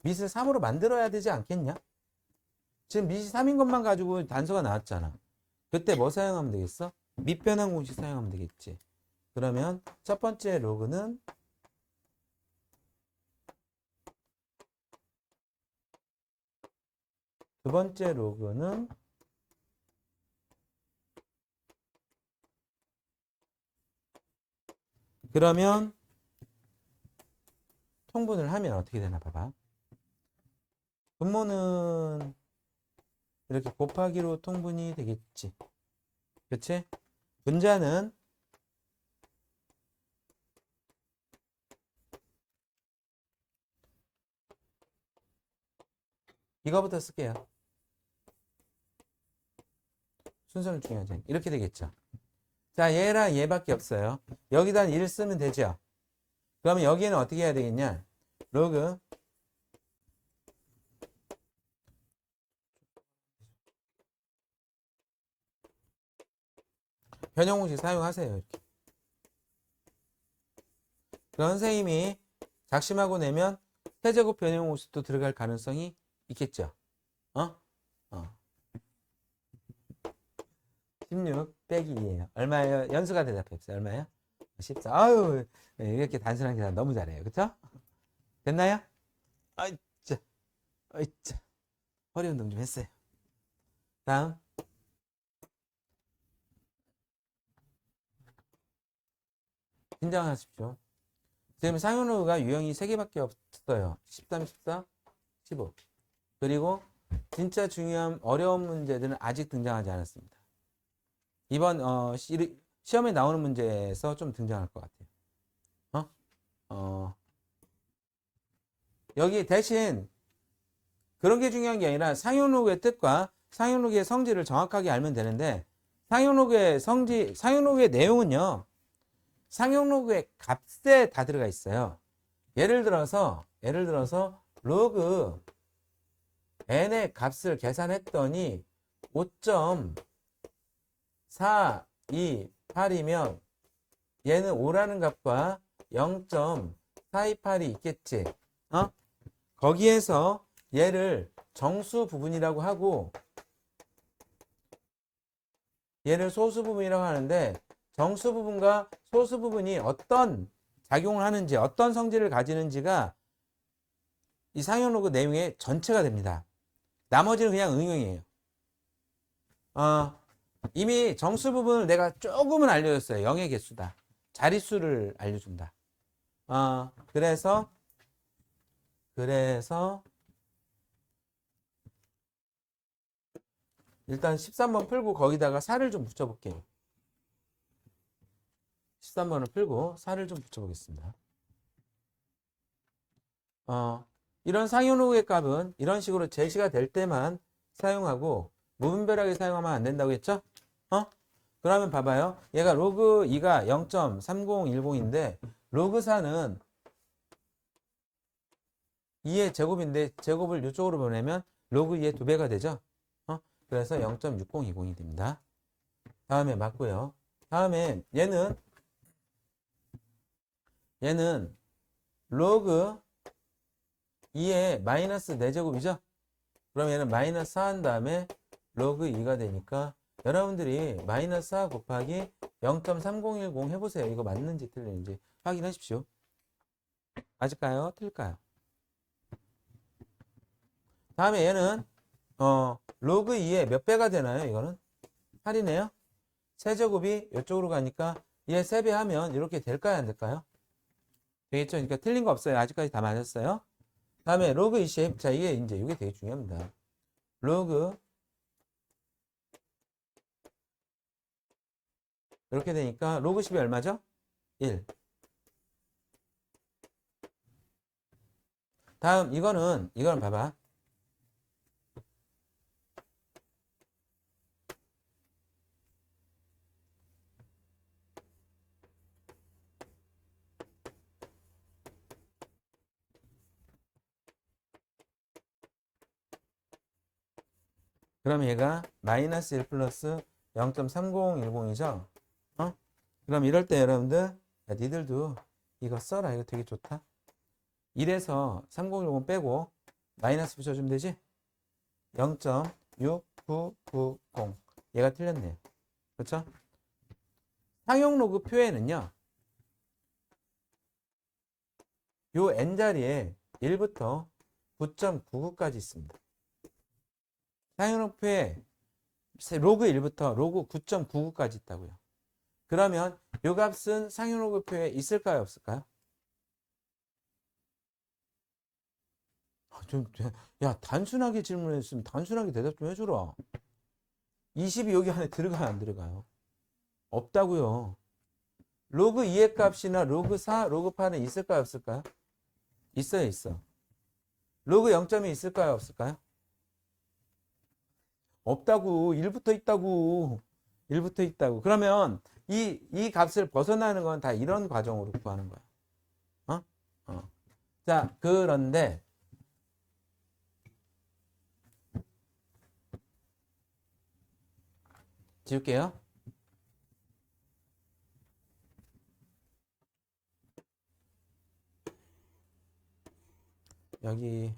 밑을 3으로 만들어야 되지 않겠냐? 지금 밑이 3인 것만 가지고 단수가 나왔잖아. 그때 뭐 사용하면 되겠어? 밑변환 공식 사용하면 되겠지. 그러면 첫 번째 로그는 두 번째 로그는 그러면 통분을 하면 어떻게 되나 봐봐. 분모는 이렇게 곱하기로 통분이 되겠지. 그치? 분자는 이거부터 쓸게요. 순서는 중요하지. 이렇게 되겠죠. 자, 얘랑 얘밖에 없어요. 여기다 1 쓰면 되죠. 그러면 여기에는 어떻게 해야 되겠냐? 로그 변형 공식 사용하세요. 이렇게. 그럼 선생님이 작심하고 내면 세제곱 변형 공식도 들어갈 가능성이 있겠죠. 어? 16 빼기 2예요. 얼마예요? 연수가 대답했어요. 얼마예요? 14. 아유, 이렇게 단순한 계산 너무 잘해요. 그쵸? 됐나요? 아이, 짜. 아이, 짜. 허리 운동 좀 했어요. 다음. 긴장하십시오. 지금 상현우가 유형이 3개밖에 없어요. 13, 14, 15. 그리고 진짜 중요한 어려운 문제들은 아직 등장하지 않았습니다. 이번 시험에 나오는 문제에서 좀 등장할 것 같아요. 여기 대신 그런 게 중요한 게 아니라 상용로그의 뜻과 상용로그의 성질을 정확하게 알면 되는데 상용로그의 성질, 상용로그의 내용은요. 상용로그의 값에 다 들어가 있어요. 예를 들어서 로그 n의 값을 계산했더니 5.428이면 얘는 5라는 값과 0.428이 있겠지. 거기에서 얘를 정수 부분이라고 하고 얘를 소수 부분이라고 하는데 정수 부분과 소수 부분이 어떤 작용을 하는지 어떤 성질을 가지는지가 이 상용로그 내용의 전체가 됩니다. 나머지는 그냥 응용이에요. 이미 정수 부분을 내가 조금은 알려줬어요. 0의 개수다. 자릿수를 알려준다. 그래서 일단 13번 풀고 거기다가 4를 좀 붙여볼게요. 13번을 풀고 4를 좀 붙여보겠습니다. 이런 상용로그의 값은 이런 식으로 제시가 될 때만 사용하고 무분별하게 사용하면 안 된다고 했죠? 그러면 봐봐요. 얘가 로그 2가 0.3010인데 로그 4는 2의 제곱인데 제곱을 이쪽으로 보내면 로그 2의 2배가 되죠? 그래서 0.6020이 됩니다. 다음에 맞고요. 다음에 얘는 로그 2의 마이너스 4제곱이죠? 그럼 얘는 마이너스 4 한 다음에 로그 2가 되니까 여러분들이 마이너스 4 곱하기 0.3010 해보세요. 이거 맞는지 틀리는지 확인하십시오. 맞을까요? 틀릴까요? 다음에 얘는 로그 2의 몇 배가 되나요? 이거는 8이네요. 세제곱이 이쪽으로 가니까 얘 3배 하면 이렇게 될까요? 안 될까요? 되겠죠? 그러니까 틀린 거 없어요. 아직까지 다 맞았어요. 다음에 로그 20. 자, 이게 되게 중요합니다. 로그 이렇게 되니까 로그 10이 얼마죠? 1. 다음 이거는 봐봐. 그럼 얘가 마이너스 1 플러스 0.3010이죠? 어? 그럼 이럴 때 여러분들, 야, 니들도 이거 써라. 이거 되게 좋다. 1에서 3010 빼고 마이너스 붙여주면 되지? 0.6990. 얘가 틀렸네요. 그렇죠? 상용 로그 표에는요, 요 n자리에 1부터 9.99까지 있습니다. 상용 로그 표에 로그 1부터 로그 9.99까지 있다고요. 그러면 요 값은 상용 로그 표에 있을까요? 없을까요? 야, 단순하게 질문했으면 단순하게 대답 좀 해주라. 20이 여기 안에 들어가요, 안 들어가요? 없다고요. 로그 2의 값이나 로그 4, 로그 8은 있을까요, 없을까요? 있어요, 있어. 로그 0점이 있을까요, 없을까요? 없다고. 1부터 있다고. 1부터 있다고. 그러면 이 값을 벗어나는 건 다 이런 과정으로 구하는 거야. 어? 자, 그런데 지울게요. 여기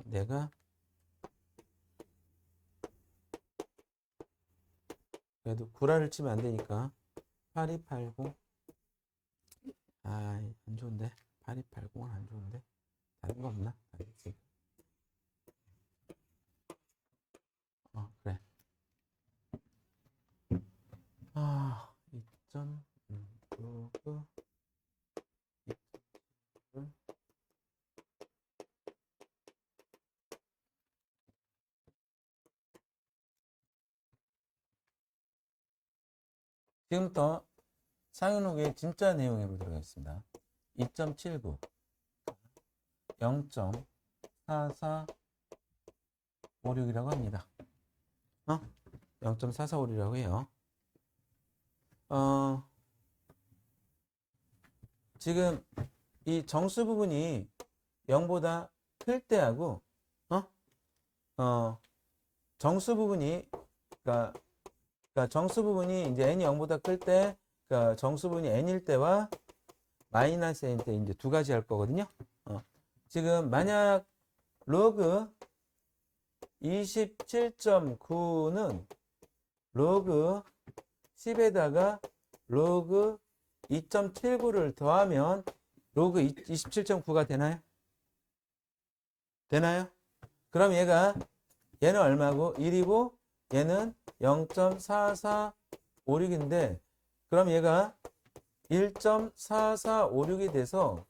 내가 그래도 구라를 치면 안 되니까 8280 안 좋은데 8280은 안 좋은데 다른 거 없나? 그래. 2점 로그 지금부터 상용로그의 진짜 내용에 보도록 하겠습니다. 2.79 0.4456이라고 합니다. 0.4456이라고 해요. 지금 이 정수 부분이 0보다 클 때하고 정수 부분이 그러니까 정수 부분이 이제 n이 0보다 클 때, 그러니까 정수 부분이 n일 때와 마이너스 n일 때 이제 두 가지 할 거거든요. 지금 만약 로그 27.9는 로그 10에다가 로그 2.79를 더하면 로그 27.9가 되나요? 되나요? 그럼 얘는 얼마고? 1이고 얘는 0.4456인데 그럼 얘가 1.4456이 돼서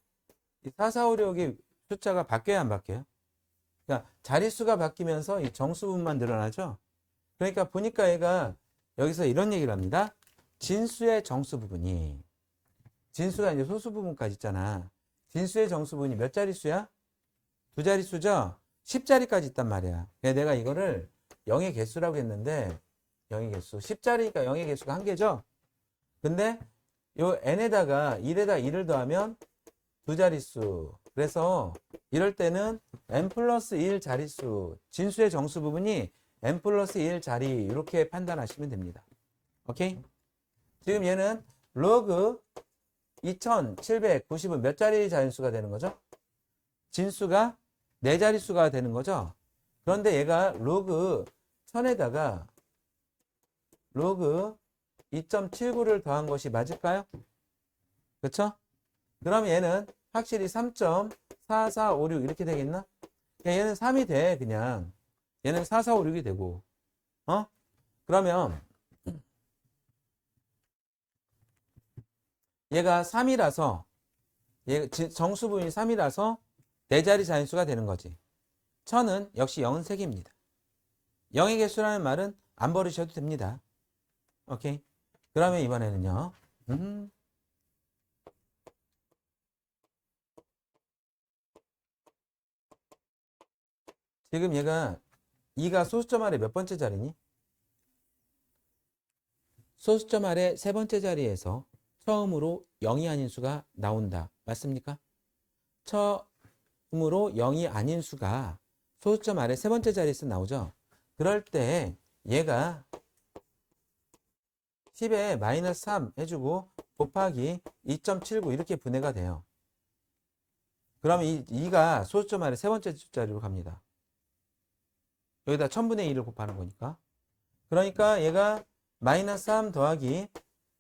이 4456이 숫자가 바뀌어야 안 바뀌어요? 그러니까 자릿수가 바뀌면서 이 정수분만 늘어나죠? 그러니까 보니까 얘가 여기서 이런 얘기를 합니다. 진수의 정수 부분이 진수가 이제 소수 부분까지 있잖아. 진수의 정수 부분이 몇 자릿수야? 두 자릿수죠? 10자리까지 있단 말이야. 그래서 내가 이거를 0의 개수라고 했는데 0의 개수 10자리니까 0의 개수가 한 개죠. 근데 요 n에다가 1에다 1을 더하면 두 자릿수. 그래서 이럴 때는 n 플러스 1 자릿수 진수의 정수 부분이 n 플러스 1 자리 이렇게 판단하시면 됩니다. 오케이? 지금 얘는 로그 2790은 몇 자리 자릿수가 되는 거죠? 진수가 4자릿수가 되는 거죠. 그런데 얘가 로그 1000에다가 로그 2.79를 더한 것이 맞을까요? 그렇죠? 그럼 얘는 확실히 3.4456 이렇게 되겠나? 얘는 3이 돼 그냥. 얘는 4456이 되고 그러면 얘가 3이라서 정수분이 3이라서 4자리 자릿수가 되는 거지. 1000은 역시 0색입니다. 0의 개수라는 말은 안 버리셔도 됩니다. 오케이. 그러면 이번에는요. 지금 얘가 2가 소수점 아래 몇 번째 자리니? 소수점 아래 세 번째 자리에서 처음으로 0이 아닌 수가 나온다. 맞습니까? 처음으로 0이 아닌 수가 소수점 아래 세 번째 자리에서 나오죠. 그럴 때 얘가 10에 마이너스 3 해주고 곱하기 2.79 이렇게 분해가 돼요. 그러면 이 2가 소수점 아래 세 번째 자리로 갑니다. 여기다 1000분의 1을 곱하는 거니까. 그러니까 얘가 마이너스 3 더하기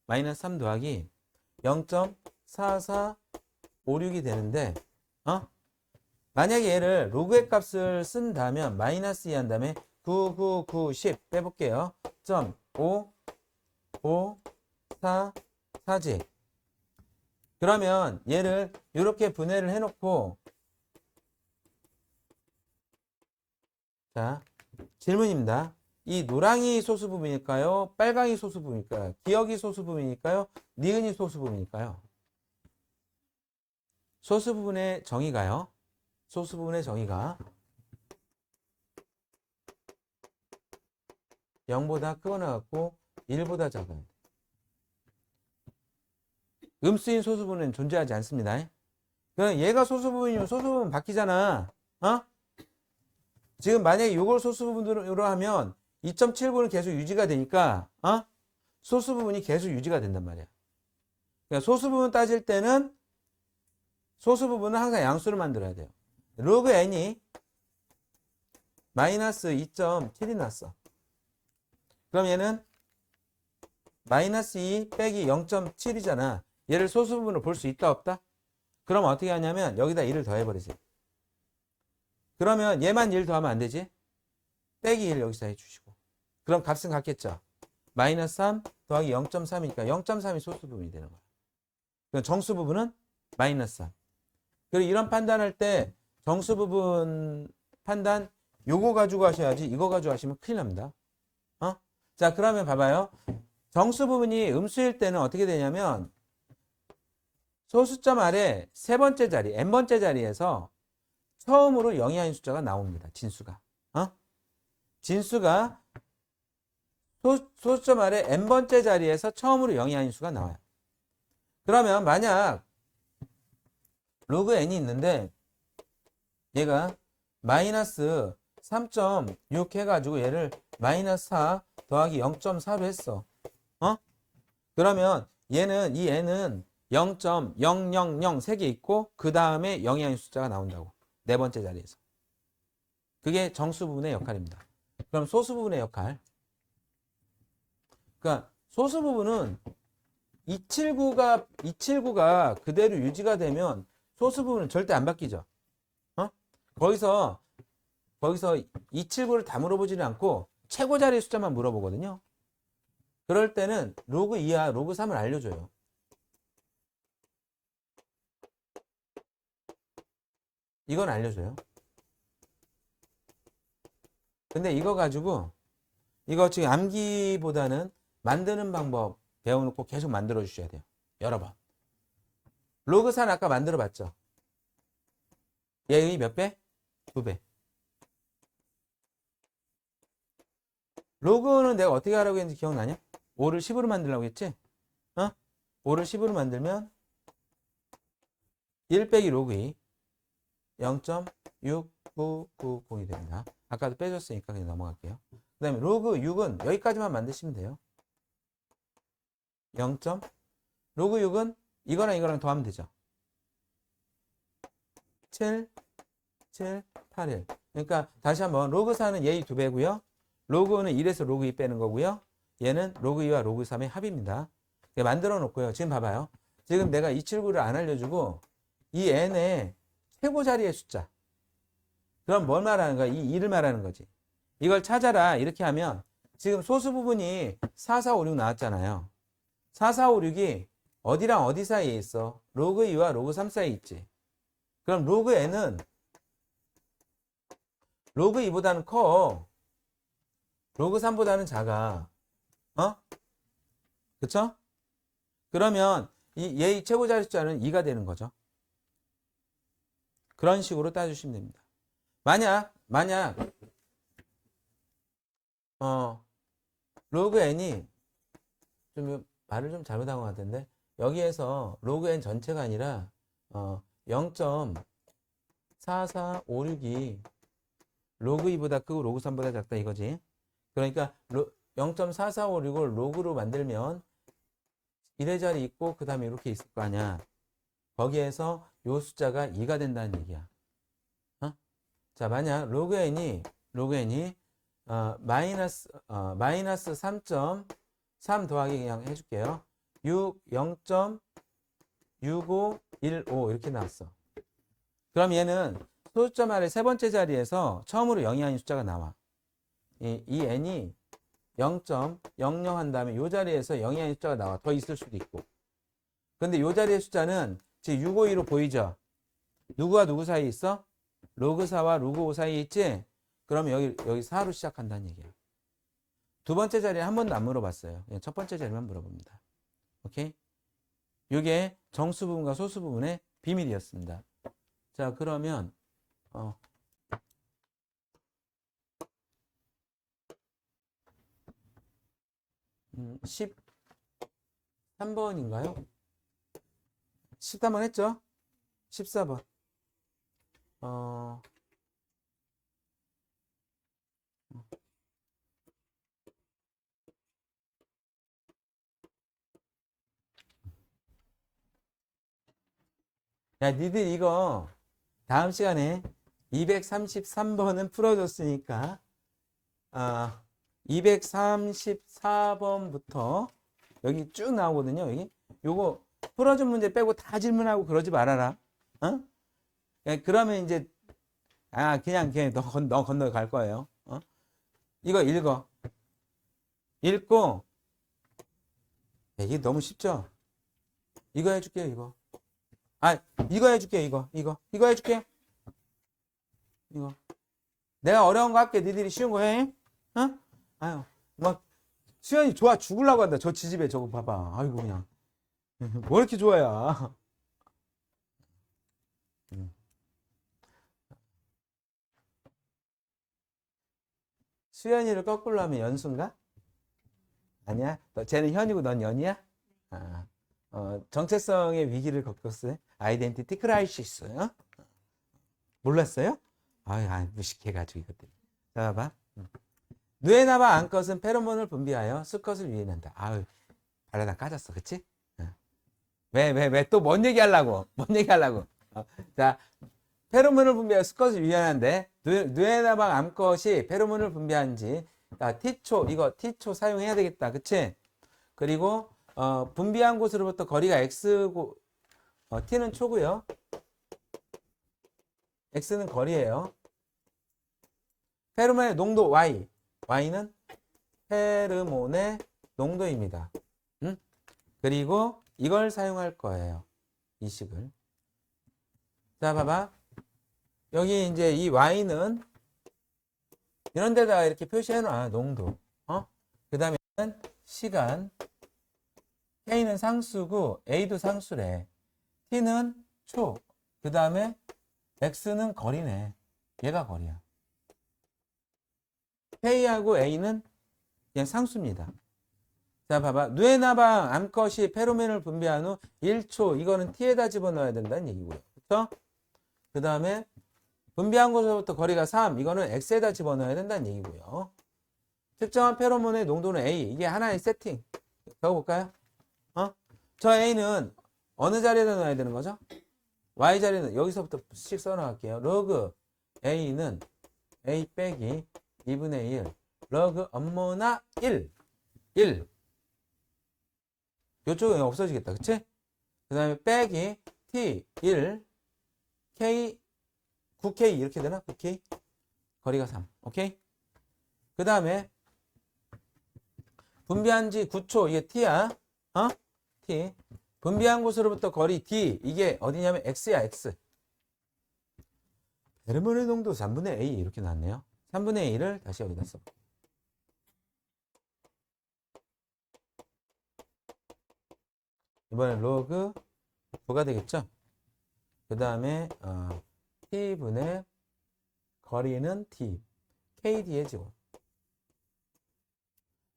0.4456이 되는데, 만약에 얘를 로그의 값을 쓴다면 마이너스 2 한 다음에 9, 9, 9, 10 빼볼게요. 5, 5, 4, 4지. 그러면 얘를 이렇게 분해를 해놓고, 자, 질문입니다. 이 노랑이 소수 부분일까요? 빨강이 소수 부분일까요? 기억이 소수 부분일까요? 니은이 소수 부분일까요? 소수 부분의 정의가요. 소수 부분의 정의가 0보다 크거나 같고 1보다 작은 음수인 소수 부분은 존재하지 않습니다. 그럼 얘가 소수 부분이면 소수 부분 바뀌잖아. 지금 만약에 이걸 소수 부분으로 하면 2.79는 계속 유지가 되니까 소수 부분이 계속 유지가 된단 말이야. 그러니까 소수 부분 따질 때는 소수 부분은 항상 양수를 만들어야 돼요. 로그 n이 마이너스 2.7이 났어. 그럼 얘는 마이너스 2 빼기 0.7이잖아. 얘를 소수 부분으로 볼 수 있다 없다? 그럼 어떻게 하냐면 여기다 1을 더해버리지. 그러면 얘만 1 더하면 안 되지? 빼기 1 여기서 해주시고. 그럼 값은 같겠죠? 마이너스 3 더하기 0.3이니까 0.3이 소수 부분이 되는 거야. 그럼 정수 부분은 마이너스 3. 그리고 이런 판단할 때 정수 부분 판단 요거 가지고 하셔야지 이거 가지고 하시면 큰일 납니다. 자, 그러면 봐봐요. 정수 부분이 음수일 때는 어떻게 되냐면 소수점 아래 세 번째 자리, n번째 자리에서 처음으로 0이 아닌 숫자가 나옵니다. 진수가. 진수가 소수점 아래 n번째 자리에서 처음으로 0이 아닌 수가 나와요. 그러면 만약 로그 n이 있는데 얘가 마이너스 3.6 해가지고 얘를 마이너스 4 더하기 0.4로 했어. 그러면 얘는 이 n은 0.000 3개 있고 그 다음에 0이 아닌 숫자가 나온다고. 네 번째 자리에서. 그게 정수 부분의 역할입니다. 그럼 소수 부분의 역할. 그러니까 소수 부분은 279가 그대로 유지가 되면 소수 부분은 절대 안 바뀌죠. 거기서 279를 다 물어보지는 않고 최고 자리 숫자만 물어보거든요. 그럴 때는 로그 2와 로그 3을 알려줘요. 이건 알려줘요. 근데 이거 가지고 이거 지금 암기보다는 만드는 방법 배워놓고 계속 만들어 주셔야 돼요. 여러 번. 로그 4는 아까 만들어 봤죠? 얘의 몇 배? 2배. 로그는 내가 어떻게 하라고 했는지 기억나냐? 5를 10으로 만들려고 했지? 5를 10으로 만들면 1 빼기 로그 2 0.6990이 됩니다. 아까도 빼줬으니까 그냥 넘어갈게요. 그 다음에 로그 6은 여기까지만 만드시면 돼요. 0. 로그 6은 이거랑 이거랑 더하면 되죠. 7, 7, 8, 1. 그러니까 다시 한번 로그 4는 얘의 2배고요. 로그는 1에서 로그 2 빼는 거고요. 얘는 로그 2와 로그 3의 합입니다. 만들어 놓고요. 지금 봐봐요. 지금 내가 279를 안 알려주고 이 n의 최고 자리의 숫자. 그럼 뭘 말하는 거야? 이 2를 말하는 거지. 이걸 찾아라. 이렇게 하면 지금 소수 부분이 4, 4, 5, 6 나왔잖아요. 4, 4, 5, 6이 어디랑 어디 사이에 있어? 로그 2와 로그 3 사이에 있지. 그럼 로그 n은 로그 2보다는 커. 로그 3보다는 작아. 그쵸? 그러면 얘의 최고 자리 숫자는 2가 되는 거죠. 그런 식으로 따주시면 됩니다. 만약 로그 n이 좀 말을 좀 잘못한 것 같은데 여기에서 로그 n 전체가 아니라 0.4456이 로그 2보다 크고 로그 3보다 작다 이거지. 그러니까 0.4456을 로그로 만들면 1의 자리 있고 그 다음에 이렇게 있을 거 아니야. 거기에서 요 숫자가 2가 된다는 얘기야. 자, 만약 로그 n이 마이너스 3.3 더하기 그냥 해줄게요. 0.6515 이렇게 나왔어. 그럼 얘는 소수점 아래 세 번째 자리에서 처음으로 0이 아닌 숫자가 나와. 이 n이 0.00 한 다음에 이 자리에서 0이 아닌 숫자가 나와. 더 있을 수도 있고. 근데 이 자리의 숫자는 지금 652로 보이죠? 누구와 누구 사이에 있어? 로그 4와 로그 5 사이에 있지? 그러면 여기 4로 시작한다는 얘기야. 두 번째 자리에 한 번도 안 물어봤어요. 그냥 첫 번째 자리만 물어봅니다. 오케이? 이게 정수 부분과 소수 부분의 비밀이었습니다. 자, 그러면 13번인가요? 13번 했죠? 14번. 야, 니들 이거 다음 시간에 233번은 풀어줬으니까 234번부터 여기 쭉 나오거든요. 여기 요거 풀어준 문제 빼고 다 질문하고 그러지 말아라. 어? 그러면 이제 그냥 너 건너갈 거예요. 이거 읽고 이게 너무 쉽죠? 이거 해줄게요. 이거 해줄게. 이거 해줄게. 이거 내가 어려운 거 할게. 니들이 쉬운 거 해. 어? 아유 막 수현이 좋아 죽으려고 한다. 저 지집에 저거 봐봐. 아이고 그냥 뭐 이렇게 좋아야. 수현이를 거꾸로 하면 연수인가? 아니야? 쟤는 현이고 넌 연이야? 정체성의 위기를 겪었어요. 아이덴티티 크라이시스. 몰랐어요? 무식해가지고 이것들. 자, 봐봐. 누에나바 암컷은 페로몬을 분비하여 수컷을 유인한다. 발라다 까졌어. 그치? 왜 또 뭔 얘기 하려고? 자, 페로몬을 분비하여 수컷을 유인하는데 누에나바 암컷이 페로몬을 분비한지 T초 사용해야 되겠다. 그치? 그리고 분비한 곳으로부터 거리가 x고 t는 초고요. x는 거리예요. 페로몬의 농도 y는 페르몬의 농도입니다. 그리고 이걸 사용할 거예요. 이 식을. 자, 봐봐. 여기 이제 이 y는 이런 데다가 이렇게 표시해 놔. 농도. 그 다음에 시간. K는 상수고 A도 상수래. T는 초. 그 다음에 X는 거리네. 얘가 거리야. K하고 A는 그냥 상수입니다. 자, 봐봐. 누에나방 암컷이 페로몬을 분비한 후 1초. 이거는 T에다 집어넣어야 된다는 얘기고요. 그렇죠? 그 다음에 분비한 곳으로부터 거리가 3. 이거는 X에다 집어넣어야 된다는 얘기고요. 특정한 페로몬의 농도는 A. 이게 하나의 세팅. 적어볼까요? 저 A는 어느 자리에다 넣어야 되는 거죠? Y 자리는 여기서부터 씩 써나갈게요. 로그 A는 A 빼기 2분의 1. 로그 업모나 1. 요쪽은 없어지겠다. 그치? 그 다음에 빼기 T 1 K 9K 이렇게 되나? 9K 거리가 3. 오케이? 그 다음에 분비한 지 9초. 이게 T야. T. 분비한 곳으로부터 거리 D. 이게 어디냐면 X야, X. 페로몬의 농도 3분의 A 이렇게 나왔네요. 3분의 A를 다시 여기다 써. 이번엔 로그 9가 되겠죠. 그 다음에 t분의 거리는 t, kd의 제곱.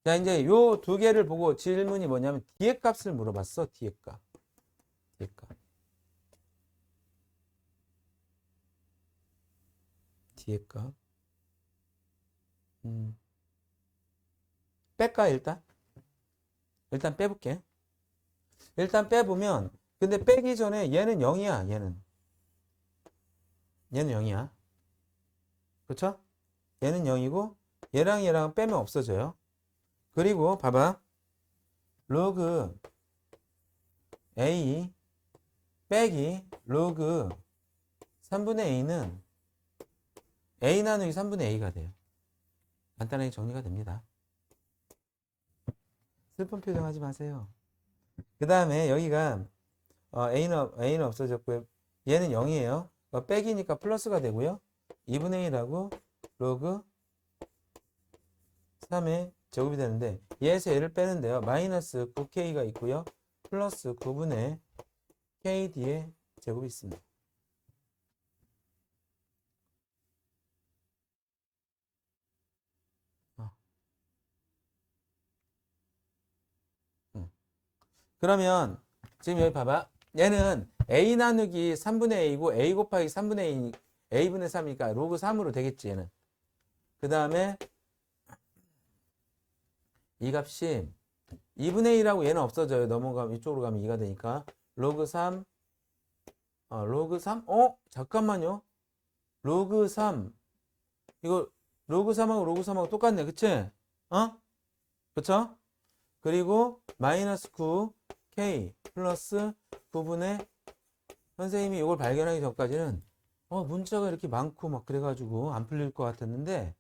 자, 이제 요 두 개를 보고 질문이 뭐냐면 뒤의 값을 물어봤어. 뒤의 값. 뒤의 값. 뒤의 값. 뺄까 일단? 일단 빼볼게. 일단 빼보면 근데 빼기 전에 얘는 0이야. 얘는 0이야. 그렇죠? 얘는 0이고 얘랑 얘랑 빼면 없어져요. 그리고 봐봐. 로그 a 빼기 로그 3분의 a는 a 나누기 3분의 a가 돼요. 간단하게 정리가 됩니다. 슬픈 표정 하지 마세요. 그 다음에 여기가 a는 없어졌고요. 얘는 0이에요. 빼기니까 플러스가 되고요. 2분의 1하고 로그 3의 제곱이 되는데 얘에서 얘를 빼는데요. 마이너스 9k가 있고요. 플러스 9분의 kd의 제곱이 있습니다. 그러면 지금 여기 봐봐. 얘는 a 나누기 3분의 a고 a 곱하기 3분의 a분의 3이니까 로그 3으로 되겠지 얘는. 그 다음에 이 값이 2분의 1하고 얘는 없어져요. 넘어가면 이쪽으로 가면 2가 되니까 로그 3 로그 3? 잠깐만요. 로그 3 이거 로그 3하고 로그 3하고 똑같네. 그치? 그쵸? 그리고 마이너스 9k 플러스 9분의 선생님이 이걸 발견하기 전까지는 문자가 이렇게 많고 막 그래가지고 안 풀릴 것 같았는데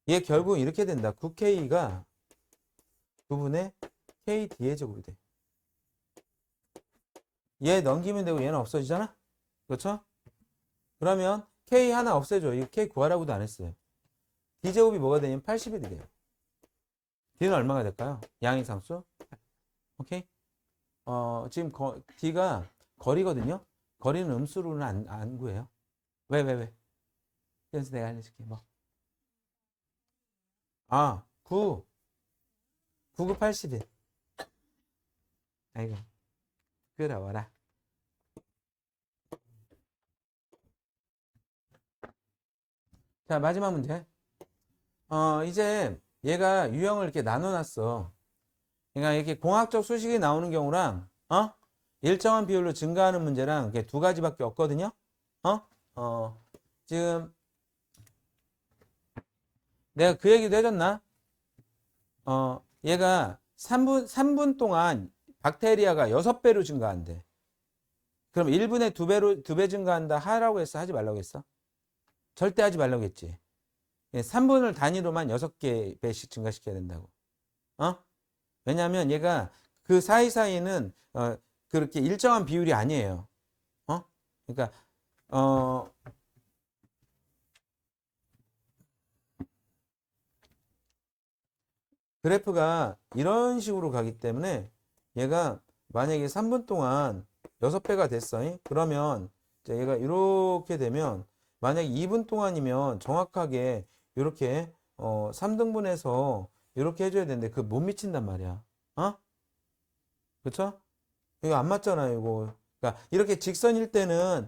얘 결국 이렇게 된다. 9k가 9분의 kd의 제곱이 돼. 얘 넘기면 되고 얘는 없어지잖아? 그렇죠? 그러면 k 하나 없애줘. 이거 k 구하라고도 안 했어요. d제곱이 뭐가 되냐면 80이 돼요. d는 얼마가 될까요? 양의상수. 오케이? 지금 d가 거리거든요. 거리는 음수로는 안 구해요. 왜? 그래서 내가 알려줄게. 9. 9구 81. 아이고. 끌어와라. 자, 마지막 문제. 이제 얘가 유형을 이렇게 나눠놨어. 그러니까 이렇게 공학적 수식이 나오는 경우랑, 일정한 비율로 증가하는 문제랑 이렇게 두 가지밖에 없거든요. 지금 내가 그 얘기도 해줬나? 얘가 3분 동안 박테리아가 6배로 증가한대. 그럼 1분에 2배 증가한다 하라고 했어? 하지 말라고 했어? 절대 하지 말라고 했지. 3분을 단위로만 6배씩 증가시켜야 된다고. 왜냐하면 얘가 그 사이사이는 그렇게 일정한 비율이 아니에요. 그러니까 그래프가 이런 식으로 가기 때문에 얘가 만약에 3분 동안 6배가 됐어. 그러면 얘가 이렇게 되면 만약에 2분 동안이면 정확하게 이렇게 3등분해서 이렇게 해줘야 되는데 그 못 미친단 말이야. 그쵸? 이거 안 맞잖아요, 이거. 그러니까 이렇게 직선일 때는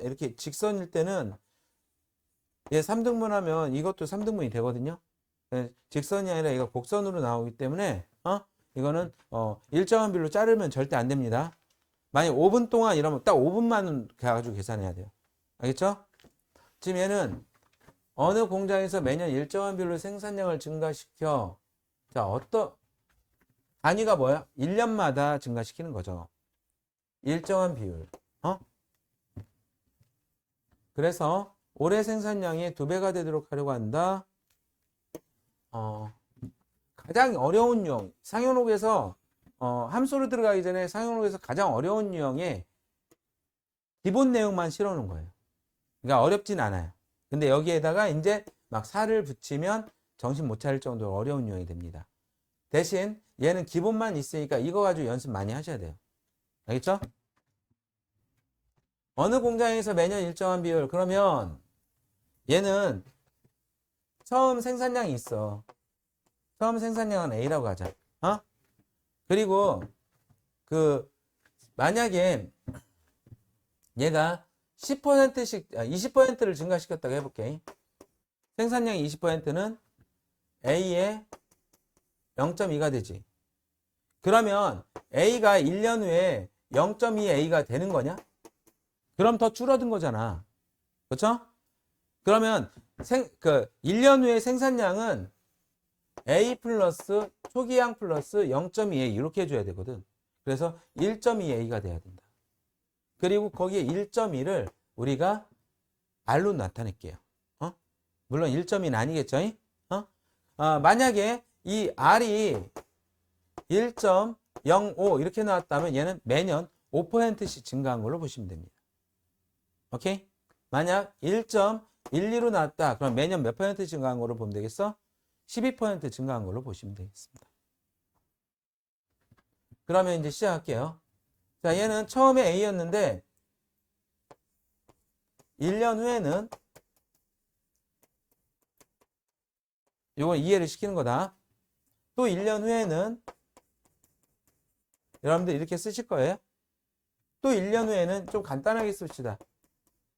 이렇게 직선일 때는 얘 3등분 하면 이것도 3등분이 되거든요. 직선이 아니라 이거 곡선으로 나오기 때문에 이거는 일정한 비율로 자르면 절대 안 됩니다. 만약 5분 동안 이러면 딱 5분만 가지고 계산해야 돼요. 알겠죠? 지금 얘는 어느 공장에서 매년 일정한 비율로 생산량을 증가시켜. 자, 단위가 뭐야? 1년마다 증가시키는 거죠. 일정한 비율. 그래서 올해 생산량이 2배가 되도록 하려고 한다. 가장 어려운 유형, 상용록에서 함수로 들어가기 전에 상용록에서 가장 어려운 유형의 기본 내용만 실어놓은 거예요. 그러니까 어렵진 않아요. 근데 여기에다가 이제 막 살을 붙이면 정신 못 차릴 정도로 어려운 유형이 됩니다. 대신 얘는 기본만 있으니까 이거 가지고 연습 많이 하셔야 돼요. 알겠죠? 어느 공장에서 매년 일정한 비율. 그러면 얘는 처음 생산량이 있어. 처음 생산량은 A라고 하자. 어? 그리고 만약에 얘가 10%씩 20%를 증가시켰다고 해볼게. 생산량이 20%는 A의 0.2가 되지. 그러면 A가 1년 후에 0.2A가 되는 거냐? 그럼 더 줄어든 거잖아. 그렇죠? 그러면 1년 후에 생산량은 A 플러스 초기양 플러스 0.2A 이렇게 해줘야 되거든. 그래서 1.2A가 돼야 된다. 그리고 거기에 1.2를 우리가 R로 나타낼게요. 물론 1.2는 아니겠죠? 만약에 이 R이 1.05 이렇게 나왔다면 얘는 매년 5%씩 증가한 걸로 보시면 됩니다. 오케이? 만약 1.12로 나왔다. 그럼 매년 몇 퍼센트 증가한 걸로 보면 되겠어? 12% 증가한 걸로 보시면 되겠습니다. 그러면 이제 시작할게요. 자, 얘는 처음에 A였는데 1년 후에는 이건 이해를 시키는 거다. 또 1년 후에는 여러분들 이렇게 쓰실 거예요. 또 1년 후에는 좀 간단하게 씁시다.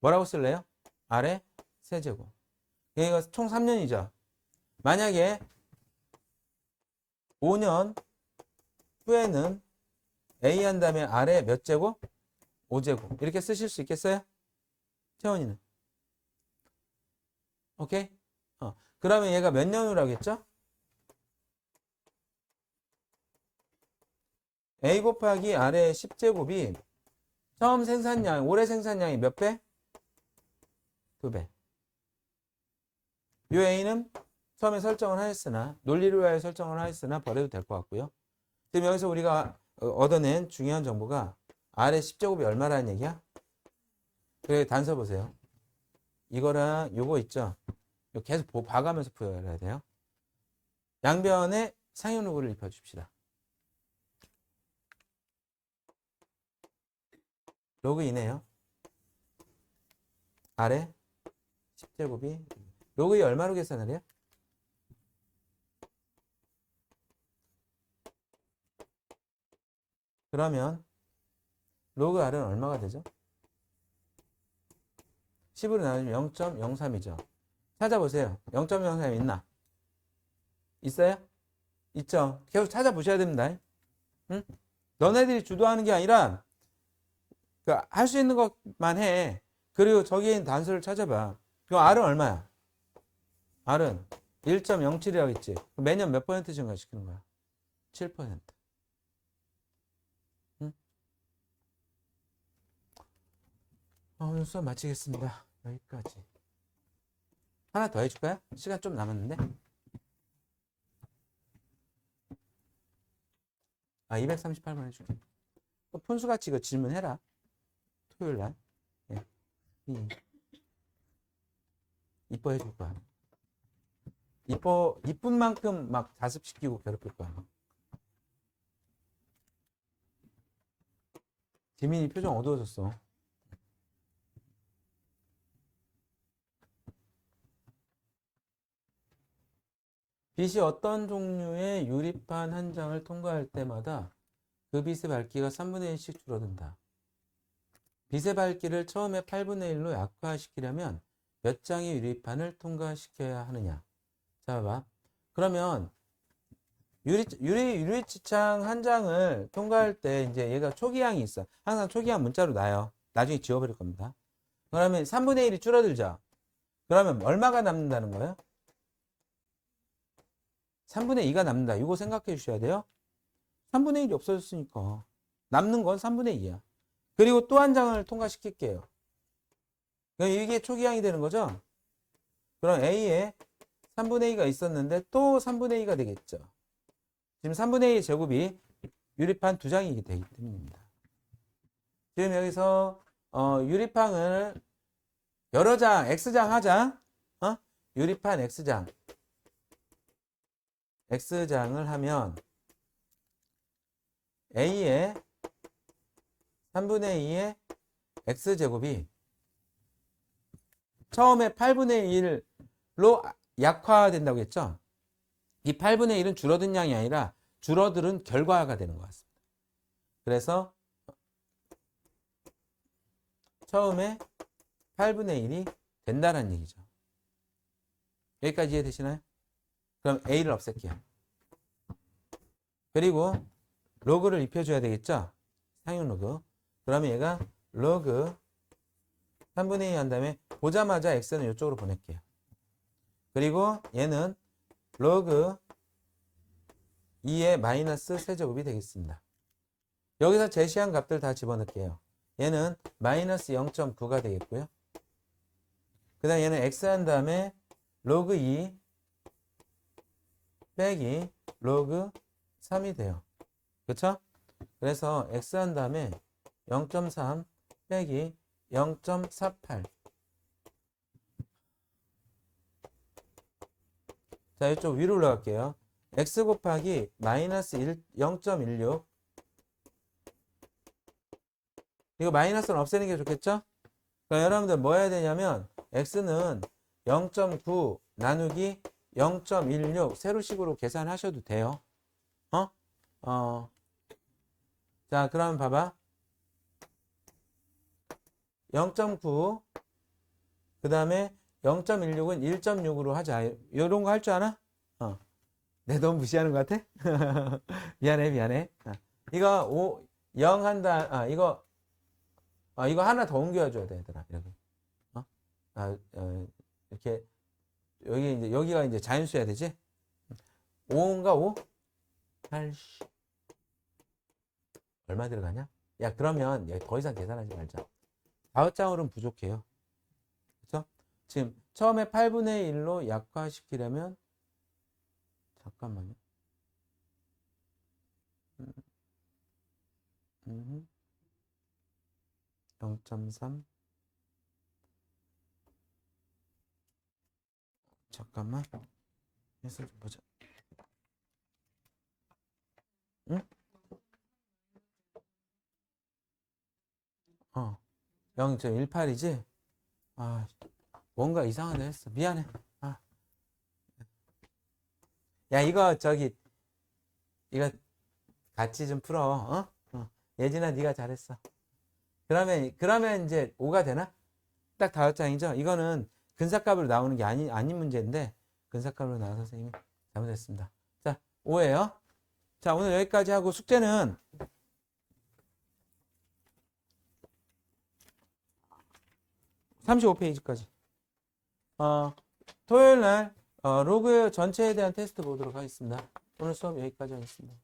뭐라고 쓸래요? 아래 세제곱. 이거 총 3년이죠. 만약에 5년 후에는 A 한 다음에 아래 몇 제곱? 5제곱. 이렇게 쓰실 수 있겠어요? 태원이는. 오케이? 그러면 얘가 몇 년 후라고 했죠? A 곱하기 아래 10제곱이 처음 생산량, 올해 생산량이 몇 배? 2배. 이 A는 처음에 설정을 하였으나, 논리를 위하여 설정을 하였으나 버려도 될 것 같고요. 지금 여기서 우리가 얻어낸 중요한 정보가 아래 10제곱이 얼마라는 얘기야? 그래, 단서 보세요. 이거랑 요거 있죠? 이거 계속 봐가면서 풀어야 돼요. 양변에 상용로그를 입혀줍시다. 로그 2네요. 아래 10제곱이 로그 2 얼마로 계산을 해요? 그러면 로그 R은 얼마가 되죠? 10으로 나누면 0.03이죠. 찾아보세요. 0.03 있나? 있어요? 있죠. 계속 찾아보셔야 됩니다. 응? 너네들이 주도하는 게 아니라 할 수 있는 것만 해. 그리고 저기에 있는 단수를 찾아봐. 그럼 R은 얼마야? R은 1.07이라고 했지. 매년 몇 퍼센트 증가시키는 거야? 7%. 응? 오늘 수업 마치겠습니다. 여기까지. 하나 더 해줄까요? 시간 좀 남았는데. 238번 해줄게. 또 푼수같이 이거 질문해라. 토요일 날. 예. 이뻐 해줄 거야. 이쁜 만큼 막 자습시키고 괴롭힐 거야. 지민이 표정 어두워졌어. 빛이 어떤 종류의 유리판 한 장을 통과할 때마다 그 빛의 밝기가 3분의 1씩 줄어든다. 빛의 밝기를 처음에 8분의 1로 약화시키려면 몇 장의 유리판을 통과시켜야 하느냐. 자, 봐봐. 그러면 유리지창 한 장을 통과할 때 이제 얘가 초기항이 있어. 항상 초기항 문자로 놔요. 나중에 지워버릴 겁니다. 그러면 3분의 1이 줄어들죠. 그러면 얼마가 남는다는 거예요? 3분의 2가 남는다. 이거 생각해 주셔야 돼요. 3분의 1이 없어졌으니까 남는 건 3분의 2야. 그리고 또 한 장을 통과시킬게요. 이게 초기항이 되는 거죠. 그럼 A에 3분의 2가 있었는데 또 3분의 2가 되겠죠. 지금 3분의 2 제곱이 유리판 2장이 되기 때문입니다. 지금 여기서 유리판을 여러 장, X장 하자. 유리판 X장. x장을 하면 a의 3분의 2의 x제곱이 처음에 8분의 1로 약화된다고 했죠? 이 8분의 1은 줄어든 양이 아니라 줄어들은 결과가 되는 것 같습니다. 그래서 처음에 8분의 1이 된다는 얘기죠. 여기까지 이해되시나요? 그럼 a를 없앨게요. 그리고 로그를 입혀줘야 되겠죠? 상용 로그. 그러면 얘가 로그 3분의 2 한 다음에 보자마자 x는 이쪽으로 보낼게요. 그리고 얘는 로그 2의 마이너스 세제곱이 되겠습니다. 여기서 제시한 값들 다 집어넣을게요. 얘는 마이너스 0.9가 되겠고요. 그 다음 얘는 x 한 다음에 로그 2 빼기 로그 3이 돼요. 그쵸? 그래서 x 한 다음에 0.3 빼기 0.48. 자, 이쪽 위로 올라갈게요. x 곱하기 마이너스 0.16. 이거 마이너스는 없애는 게 좋겠죠? 그럼 여러분들 뭐 해야 되냐면 x는 0.9 나누기 0.16 세로식으로 계산하셔도 돼요. 자, 그럼 봐봐. 0.9 그 다음에 0.16은 1.6으로 하자. 이런 거 할 줄 아나? 내 너무 무시하는 것 같아? 미안해. 이거 0 한다. 이거 하나 더 옮겨줘야 돼, 얘들아. 이렇게. 이렇게 여기가 이제 자연수야 되지? 5인가 5? 80. 얼마 들어가냐? 야, 그러면 더 이상 계산하지 말자. 다섯장으로는 부족해요. 그렇죠? 지금 처음에 8분의 1로 약화시키려면 잠깐만요. 0.3 잠깐만 해서 좀 보자. 응? 0.18이지? 뭔가 이상하다 했어. 미안해. 야, 이거 같이 좀 풀어. 예진아, 네가 잘했어. 그러면 이제 5가 되나? 딱 5장이죠? 이거는 근사값으로 나오는 게 아닌 문제인데, 근사값으로 나와서 선생님이 잘못했습니다. 자, 5예요. 자, 오늘 여기까지 하고 숙제는 35페이지까지. 토요일 날 로그 전체에 대한 테스트 보도록 하겠습니다. 오늘 수업 여기까지 하겠습니다.